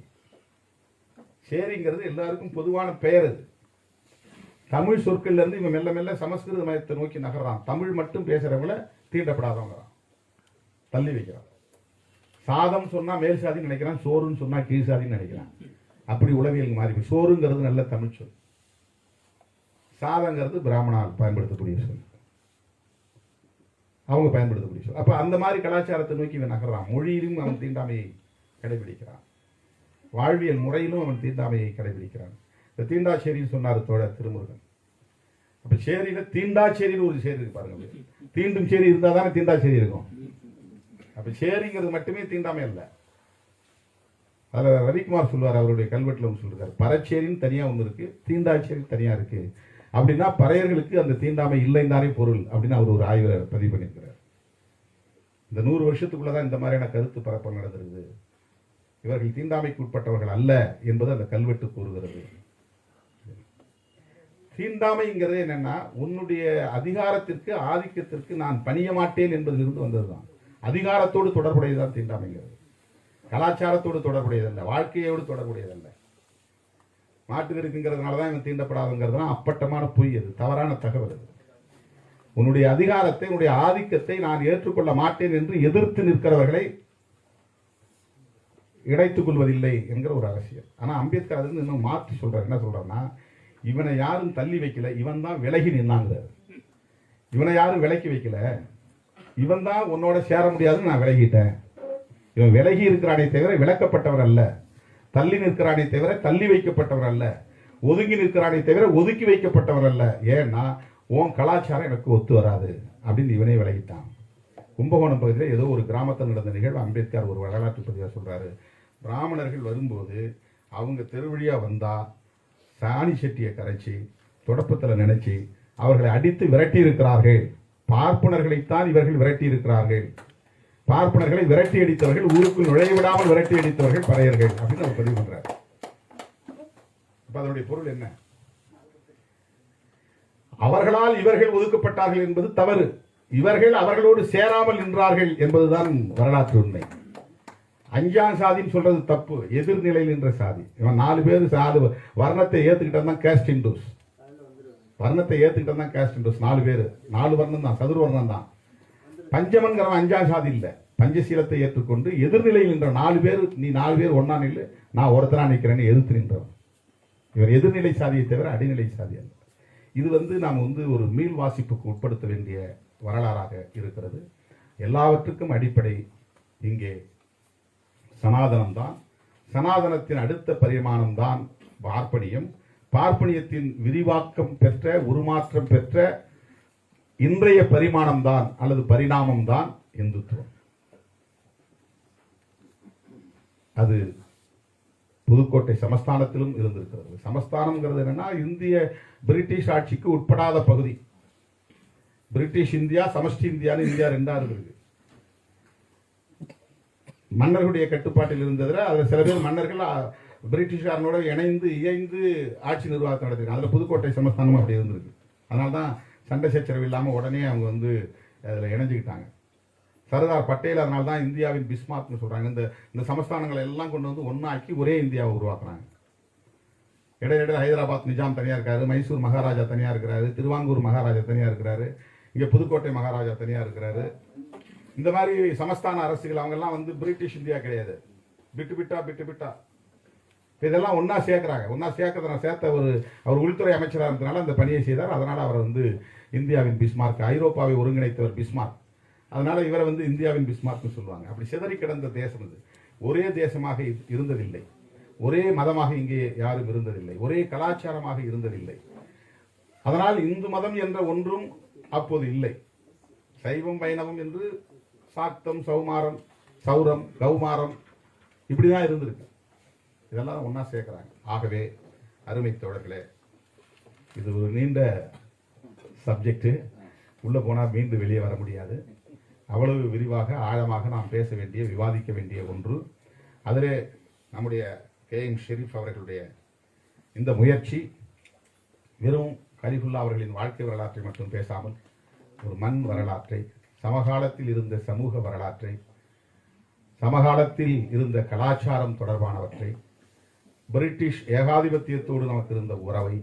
சேரிங்கிறது எல்லாருக்கும் பொதுவான பெயர். அது தமிழ் சொற்கள்ல இருந்து இவன் மெல்ல மெல்ல சமஸ்கிருத மயத்தை நோக்கி நகர்றான். தமிழ் மட்டும் பேசுறவங்கள தீண்டப்படாதவங்கிறான், தள்ளி வைக்கிறான். சாதம் சொன்னா மேல் சாதின்னு நினைக்கிறான், சோறுன்னு சொன்னா கீழ் சாதின்னு நினைக்கிறான். அப்படி உளவியல் மாறி. சோறுங்கிறது நல்ல தமிழ் சொல், சாதங்கிறது பிராமணால் பயன்படுத்தக்கூடிய சொல், அவங்க பயன்படுத்தக்கூடிய சொல். அப்ப அந்த மாதிரி கலாச்சாரத்தை நோக்கி இவன் நகர்றான். மொழியிலும் அவன் தீண்டாமையை கடைபிடிக்கிறான், வாழ்வியல் முறையிலும் அவன் தீண்டாமையை கடைபிடிக்கிறான். இந்த தீண்டாச்சேரின்னு சொன்னார் தோழர் திருமுருகன். அப்ப சேரியில தீண்டாச்சேரின்னு ஒரு சேரி இருக்கு பாருங்க. தீண்டும் சேரி இருந்தா தானே தீண்டாச்சேரி இருக்கும். அப்ப சேரிங்கிறது மட்டுமே தீண்டாமை அல்ல. அதுல ரவிக்குமார் சொல்லுவார், அவருடைய கல்வெட்டுல ஒன்று சொல்றாரு, பரச்சேரின்னு தனியா ஒன்று இருக்கு, தீண்டாச்சேரி தனியா இருக்கு. அப்படின்னா பறையர்களுக்கு அந்த தீண்டாமை இல்லைந்தானே பொருள் அப்படின்னு அவர் ஒரு ஆய்வை பதிவு பண்ணியிருக்கிறார். இந்த 100 வருஷத்துக்குள்ளதான் இந்த மாதிரியான கருத்து பரப்பல் நடந்திருக்கு. இவர்கள் தீண்டாமைக்கு உட்பட்டவர்கள் அல்ல என்பது அந்த கல்வெட்டு கூறுகிறது. தீண்டாமைங்கிறது என்னன்னா, உன்னுடைய அதிகாரத்திற்கு ஆதிக்கத்திற்கு நான் பணிய மாட்டேன் என்பதிலிருந்து வந்ததுதான். அதிகாரத்தோடு தொடர்புடையதுதான் தீண்டாமைங்கிறது. கலாச்சாரத்தோடு தொடர்புடையதல்ல, வாழ்க்கையோடு தொடர்புடையதல்ல. மாட்டுக்கறி திங்கிறதுனாலதான் இவன் தீண்டப்படாதுங்கிறதுலாம் அப்பட்டமான பொய், அது தவறான தகவல். அது உன்னுடைய அதிகாரத்தை, உன்னுடைய ஆதிக்கத்தை நான் ஏற்றுக்கொள்ள மாட்டேன் என்று எதிர்த்து நிற்கிறவர்களை இணைத்துக் கொள்வதில்லை என்கிற ஒரு அரசியல். ஆனா அம்பேத்கர் அது இன்னும் மாற்றி சொல்றாரு. என்ன சொல்றாருன்னா, இவனை யாரும் தள்ளி வைக்கல, இவன் தான் விலகி நின்னாங்கிறார். இவனை யாரும் விலக்கி வைக்கல, இவன் தான் உன்னோட சேர முடியாதுன்னு நான் விலகிட்டேன். இவன் விலகி இருக்கிறானே தவிர விலக்கப்பட்டவர் அல்ல, தள்ளி நிற்கிறானே தவிர தள்ளி வைக்கப்பட்டவர் அல்ல, ஒதுங்கி நிற்கிறானே தவிர ஒதுக்கி வைக்கப்பட்டவர் அல்ல. ஏன்னா உன் கலாச்சாரம் எனக்கு ஒத்து வராது அப்படின்னு இவனே விலகிட்டான். கும்பகோணம் பகுதியில் ஏதோ ஒரு கிராமத்தில் நடந்த நிகழ்வு அம்பேத்கர் ஒரு வரலாற்று பதிவாக சொல்றாரு. பிராமணர்கள் வரும்போது அவங்க தெருவழியா வந்தா சாணி செட்டியை கரைச்சி தொடப்பத்தில் நினைச்சு அவர்களை அடித்து விரட்டி இருக்கிறார்கள். பார்ப்பனர்களைத்தான் இவர்கள் விரட்டி இருக்கிறார்கள். பார்ப்பனர்களை விரட்டி அடித்தவர்கள், ஊருக்குள் நுழைய விடாமல் விரட்டி அடித்தவர்கள் பறையர்கள் அப்படின்னு அவர் பதிவு பண்றார். அப்ப அதனுடைய பொருள் என்ன? அவர்களால் இவர்கள் ஒதுக்கப்பட்டார்கள் என்பது தவறு, இவர்கள் அவர்களோடு சேராமல் நின்றார்கள் என்பதுதான் வரலாற்று உண்மை. அஞ்சாம் சாதின்னு சொல்றது தப்பு, எதிர்நிலையில் நின்ற சாதி. இவன் 4 பேர் சாதி வர்ணத்தை ஏத்துக்கிட்டதான் கேஸ்ட் இண்டூஸ், வர்ணத்தை ஏத்துக்கிட்டதான் கேஸ்ட் இண்டூஸ். 4 பேர், 4 வர்ணம் தான், சதுர்வர்ணம் தான். பஞ்சமன்கிறவன் 5ஆம் சாதி இல்ல, பஞ்சசீலத்தை ஏற்றுக்கொண்டு எதிர்நிலையில் நின்ற 4 பேர். நீ 4 பேர் ஒன்னா நில்லு, நான் ஒருத்தரா நிக்கிறேன்னு எதிர்த்து நின்றவன். இவர் எதிர்நிலை சாதியை தவிர அடிநிலை சாதி அல்ல. இது நாம் ஒரு மீள் வாசிப்புக்கு உட்படுத்த வேண்டிய வரலாறாக இருக்கிறது. எல்லாவற்றுக்கும் அடிப்படை இங்கே சனாதனம்தான். சனாதனத்தின் அடுத்த பரிமாணம் தான் பார்ப்பனியம். பார்ப்பனியத்தின் விரிவாக்கம் பெற்ற, உருமாற்றம் பெற்ற இன்றைய பரிமாணம் தான் அல்லது பரிணாமம் தான் இந்துத்துவம். அது புதுக்கோட்டை சமஸ்தானத்திலும் இருந்திருக்கிறது. சமஸ்தானம்ங்கிறது என்னன்னா இந்திய பிரிட்டிஷ் ஆட்சிக்கு உட்படாத பகுதி. பிரிட்டிஷ் இந்தியா, சமஷ்டி இந்தியான்னு இந்தியா ரெண்டா இருக்கு. மன்னர்களுடைய கட்டுப்பாட்டில் இருந்ததுல அதுல சில பேர் மன்னர்கள் பிரிட்டிஷாரனோட இணைந்து ஆட்சி நிர்வாகத்தை நடத்திருக்காங்க. அதுல புதுக்கோட்டை சமஸ்தானம் அப்படி இருந்திருக்கு. அதனால்தான் சண்டை சச்சரவு இல்லாம உடனே அவங்க அதுல இணைஞ்சுக்கிட்டாங்க. சர்தார் பட்டேல் அதனால்தான் இந்தியாவின் பிஸ்மார்க்னு சொல்றாங்க. இந்த சமஸ்தானங்களை எல்லாம் கொண்டு வந்து ஒன்னாக்கி ஒரே இந்தியாவை உருவாக்குறாங்க. இடையிடையே ஹைதராபாத் நிஜாம் தனியா இருக்காரு, மைசூர் மகாராஜா தனியா இருக்கிறாரு, திருவாங்கூர் மகாராஜா தனியா இருக்கிறாரு, இங்க புதுக்கோட்டை மகாராஜா தனியா இருக்கிறாரு. இந்த மாதிரி சமஸ்தான அரசுகள் அவங்க எல்லாம் பிரிட்டிஷ் இந்தியா கிடையாது. விட்டு விட்டா இதெல்லாம் ஒன்னா சேர்க்கிறாங்க. ஒன்னா சேர்த்த அவர் உள்துறை அமைச்சராக இருந்தனால அந்த பணியை செய்தார். அதனால அவர் இந்தியாவின் பிஸ்மார்க், ஐரோப்பாவை ஒருங்கிணைத்தவர் பிஸ்மார்க். அதனால இவரை இந்தியாவின் பிஸ்மார்க்னு சொல்லுவாங்க. அப்படி சிதறி கிடந்த தேசம் இது. ஒரே தேசமாக இருந்ததில்லை, ஒரே மதமாக இங்கே யாரும் இருந்ததில்லை, ஒரே கலாச்சாரமாக இருந்ததில்லை. அதனால் இந்து மதம் என்ற ஒன்றும் அப்போது இல்லை. சைவம் வைணவம் என்று சாக்தம், சௌமாரம், சௌரம், கௌமாரம் இப்படிதான் இருந்திருக்கு. இதெல்லாம் ஒன்னா சேர்க்கிறாங்க. ஆகவே அருமை தோழர்களே, இது ஒரு நீண்ட சப்ஜெக்ட். உள்ள போனா மீண்டும் வெளியே வர முடியாது. அவ்வளவு விரிவாக ஆழமாக நாம் பேச வேண்டிய, விவாதிக்க வேண்டிய ஒன்று. அதிலே நம்முடைய KM ஷெரீப் அவர்களுடைய இந்த முயற்சி வெறும் கலிஃபுல்லா அவர்களின் வாழ்க்கை வரலாற்றை மட்டும் பேசாமல் ஒரு மண் வரலாற்றை, சமகாலத்தில் இருந்த சமூக வரலாற்றை, சமகாலத்தில் இருந்த கலாச்சாரம் தொடர்பானவற்றை, பிரிட்டிஷ் ஏகாதிபத்தியத்தோடு நமக்கு இருந்த உறவை,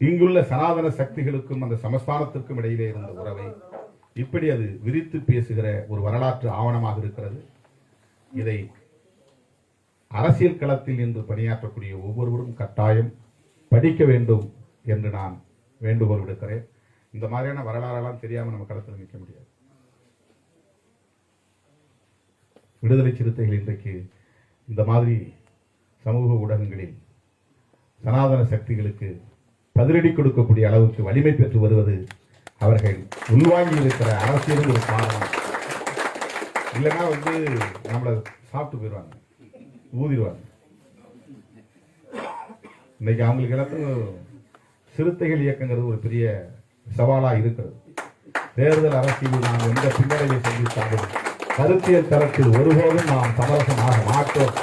இங்குள்ள சனாதன சக்திகளுக்கும் அந்த சமஸ்தானத்திற்கும் இடையிலே இருந்த உறவை, இப்படி அது விரித்து பேசுகிற ஒரு வரலாற்று ஆவணமாக இருக்கிறது. இதை அரசியல் களத்தில் இன்று பணியாற்றக்கூடிய ஒவ்வொருவரும் கட்டாயம் படிக்க வேண்டும் என்று நான் வேண்டுகோள் விடுக்கிறேன். இந்த மாதிரியான வரலாறெல்லாம் தெரியாம நம்ம களத்தில் நிற்க முடியாது. விடுதலை சிறுத்தைகள் இன்றைக்கு இந்த மாதிரி சமூக ஊடகங்களில் சனாதன சக்திகளுக்கு பதிலடி கொடுக்கக்கூடிய அளவுக்கு வலிமை பெற்று வருவது அவர்கள் உள்வாங்கி இருக்கிற அரசியலும் ஒரு காரணம். இல்லைன்னா நம்மளை சாப்பிட்டு போயிடுவாங்க, ஊதிடுவாங்க. இன்னைக்கு அவங்களுக்கு எல்லாத்துக்கும் சிறுத்தைகள் இயக்கங்கிறது ஒரு பெரிய சவாலா இருக்கிறது. தேர்தல் அரசியலில் நாம் எந்த பின்னடைவை சந்தித்தாலும் கருத்தியல் தரத்தில் ஒருபோதும் நாம் சமரசமாக மாட்டோம்,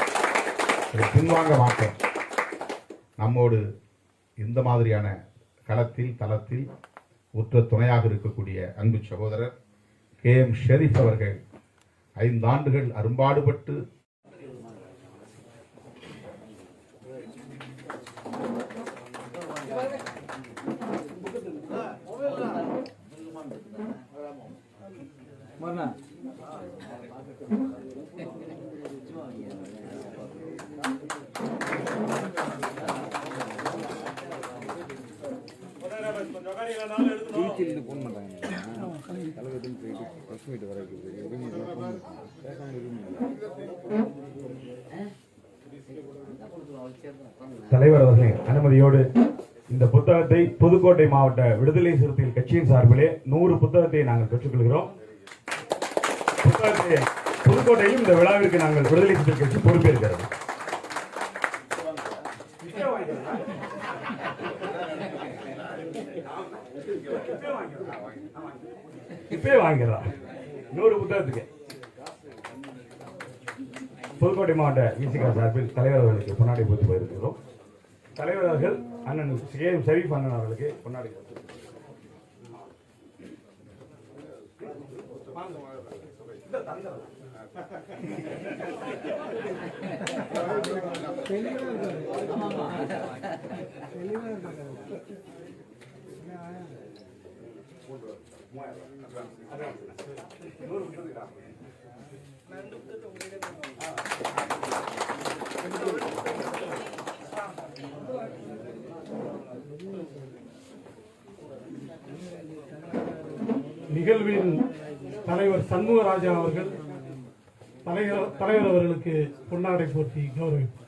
பின்வாங்க மாட்டோம். நம்மோடு இந்த மாதிரியான களத்தில் தளத்தில் உற்ற துணையாக இருக்கக்கூடிய அன்பு சகோதரர் KM ஷெரீப் அவர்கள் 5 ஆண்டுகள் அரும்பாடுபட்டு தலைவர் அவர்களின் அனுமதியோடு இந்த புத்தகத்தை புதுக்கோட்டை மாவட்ட விடுதலை சிறுத்தைகள் கட்சியின் சார்பிலே 100 புத்தகத்தை நாங்கள் பெற்றுக்கொள்கிறோம். புத்தகத்தை புதுக்கோட்டையில் இந்த விழாவிற்கு நாங்கள் விடுதலை சிறுத்தைகள் கட்சி பொறுப்பேற்கிறது. இப்பே வாங்கிறார் 100 புத்தகத்துக்கு. புதுக்கோட்டை மாவட்ட இசிகா சார்பில் தலைவர் அவர்களுக்கு பொன்னாடை போட்டு போயிருக்கிறோம். தலைவர் அவர்கள் அண்ணன் KM ஷெரீப் அண்ணன் அவர்களுக்கு பொன்னாடை போட்டு நிகழ்வின் தலைவர் சண்முகராஜா அவர்கள் தலைவர் அவர்களுக்கு பொன்னாடை போற்றி கௌரவிப்பார்.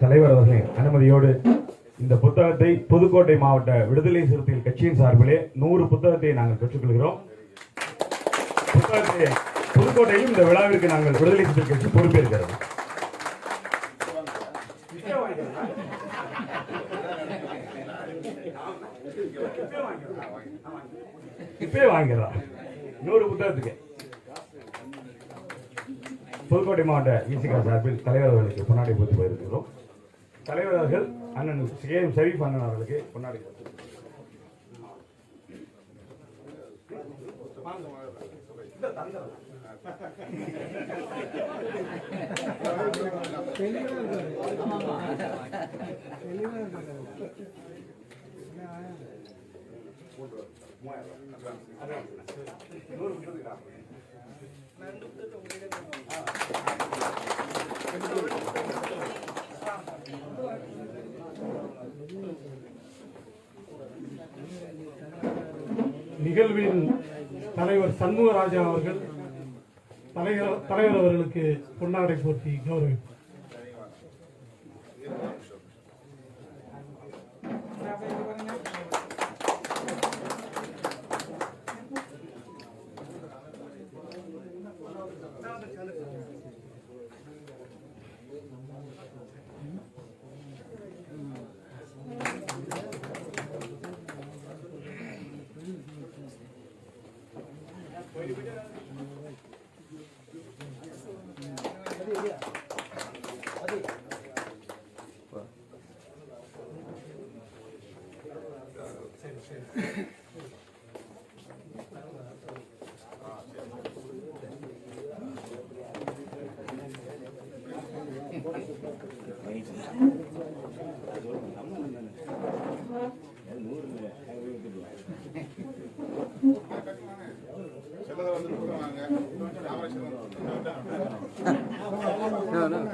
தலைவர் அவர்களின் அனுமதியோடு இந்த புத்தகத்தை புதுக்கோட்டை மாவட்ட விடுதலை சிறுத்தைகள் கட்சியின் சார்பிலே 100 புத்தகத்தை நாங்கள் பெற்றுக்கொள்கிறோம். புத்தகத்தை புதுக்கோட்டையில் இந்த விழாவிற்கு நாங்கள் விடுதலை சிறுத்தைகள் கட்சி பொறுப்பேற்கிறது. இப்பே வாங்கிறோம் 100 புத்தகத்துக்கு. புதுக்கோட்டை மாவட்ட இசிகா சார்பில் தலைவர் அவர்களுக்கு பொன்னாடை போட்டு போயிருக்கிறோம். தலைவர் அவர்கள் அண்ணன் ஷரீப் அண்ணன் அவர்களுக்கு பொன்னாடை போட்டு நிகழ்வின் தலைவர் சண்முகராஜா அவர்கள் தலைவர் அவர்களுக்கு பொன்னாடை போற்றி கௌரவிப்பார். No.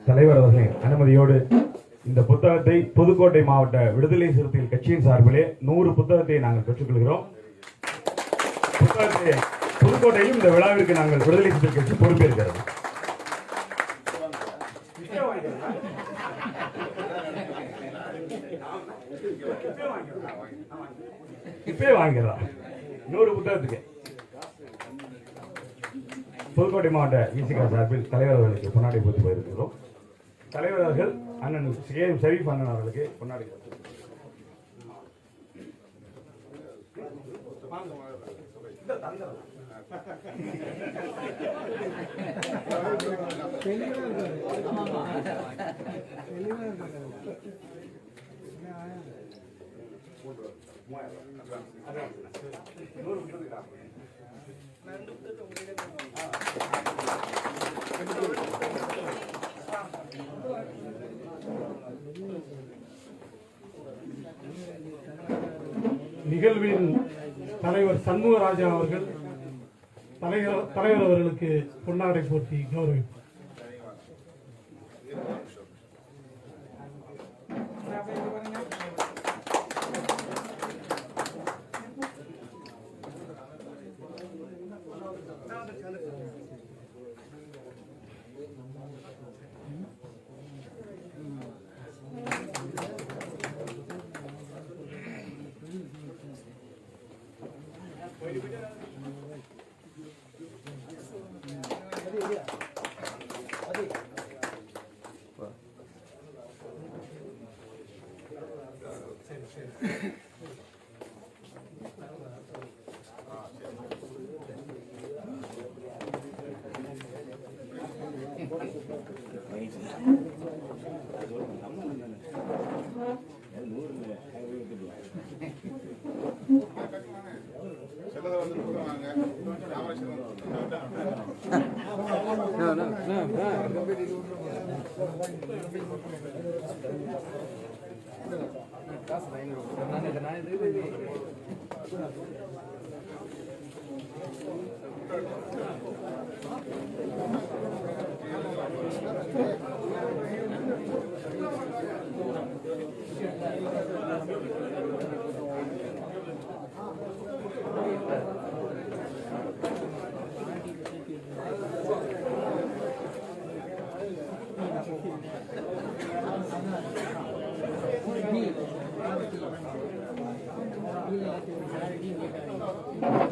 தலைவர் அவர்களின் அனுமதியோடு இந்த புத்தகத்தை புதுக்கோட்டை மாவட்ட விடுதலை சிறுத்தைகள் கட்சியின் சார்பிலே 100 புத்தகத்தை நாங்கள் பெற்றுக்கொள்கிறோம். புத்தகத்தை புதுக்கோட்டையிலும் இந்த விழாவிற்கு நாங்கள் விடுதலை சிறுத்தைகள் கட்சி பொறுப்பேற்கிறது. இப்பவே வாங்கிடலாம் 100 புத்தகத்துக்கு. புதுக்கோட்டை மாவட்ட விசிகா சார்பில் தலைவர் அவர்களுக்கு பொன்னாடை போட்டு போயிருக்கிறோம். தலைவர் அவர்கள் அண்ணன் ஷரீப் அண்ணன் அவர்களுக்கு பொன்னாடை நிகழ்வின் தலைவர் சண்முகராஜா அவர்கள் தலைவர் அவர்களுக்கு பொன்னாடை போட்டி கௌரவிப்பார். Thank you.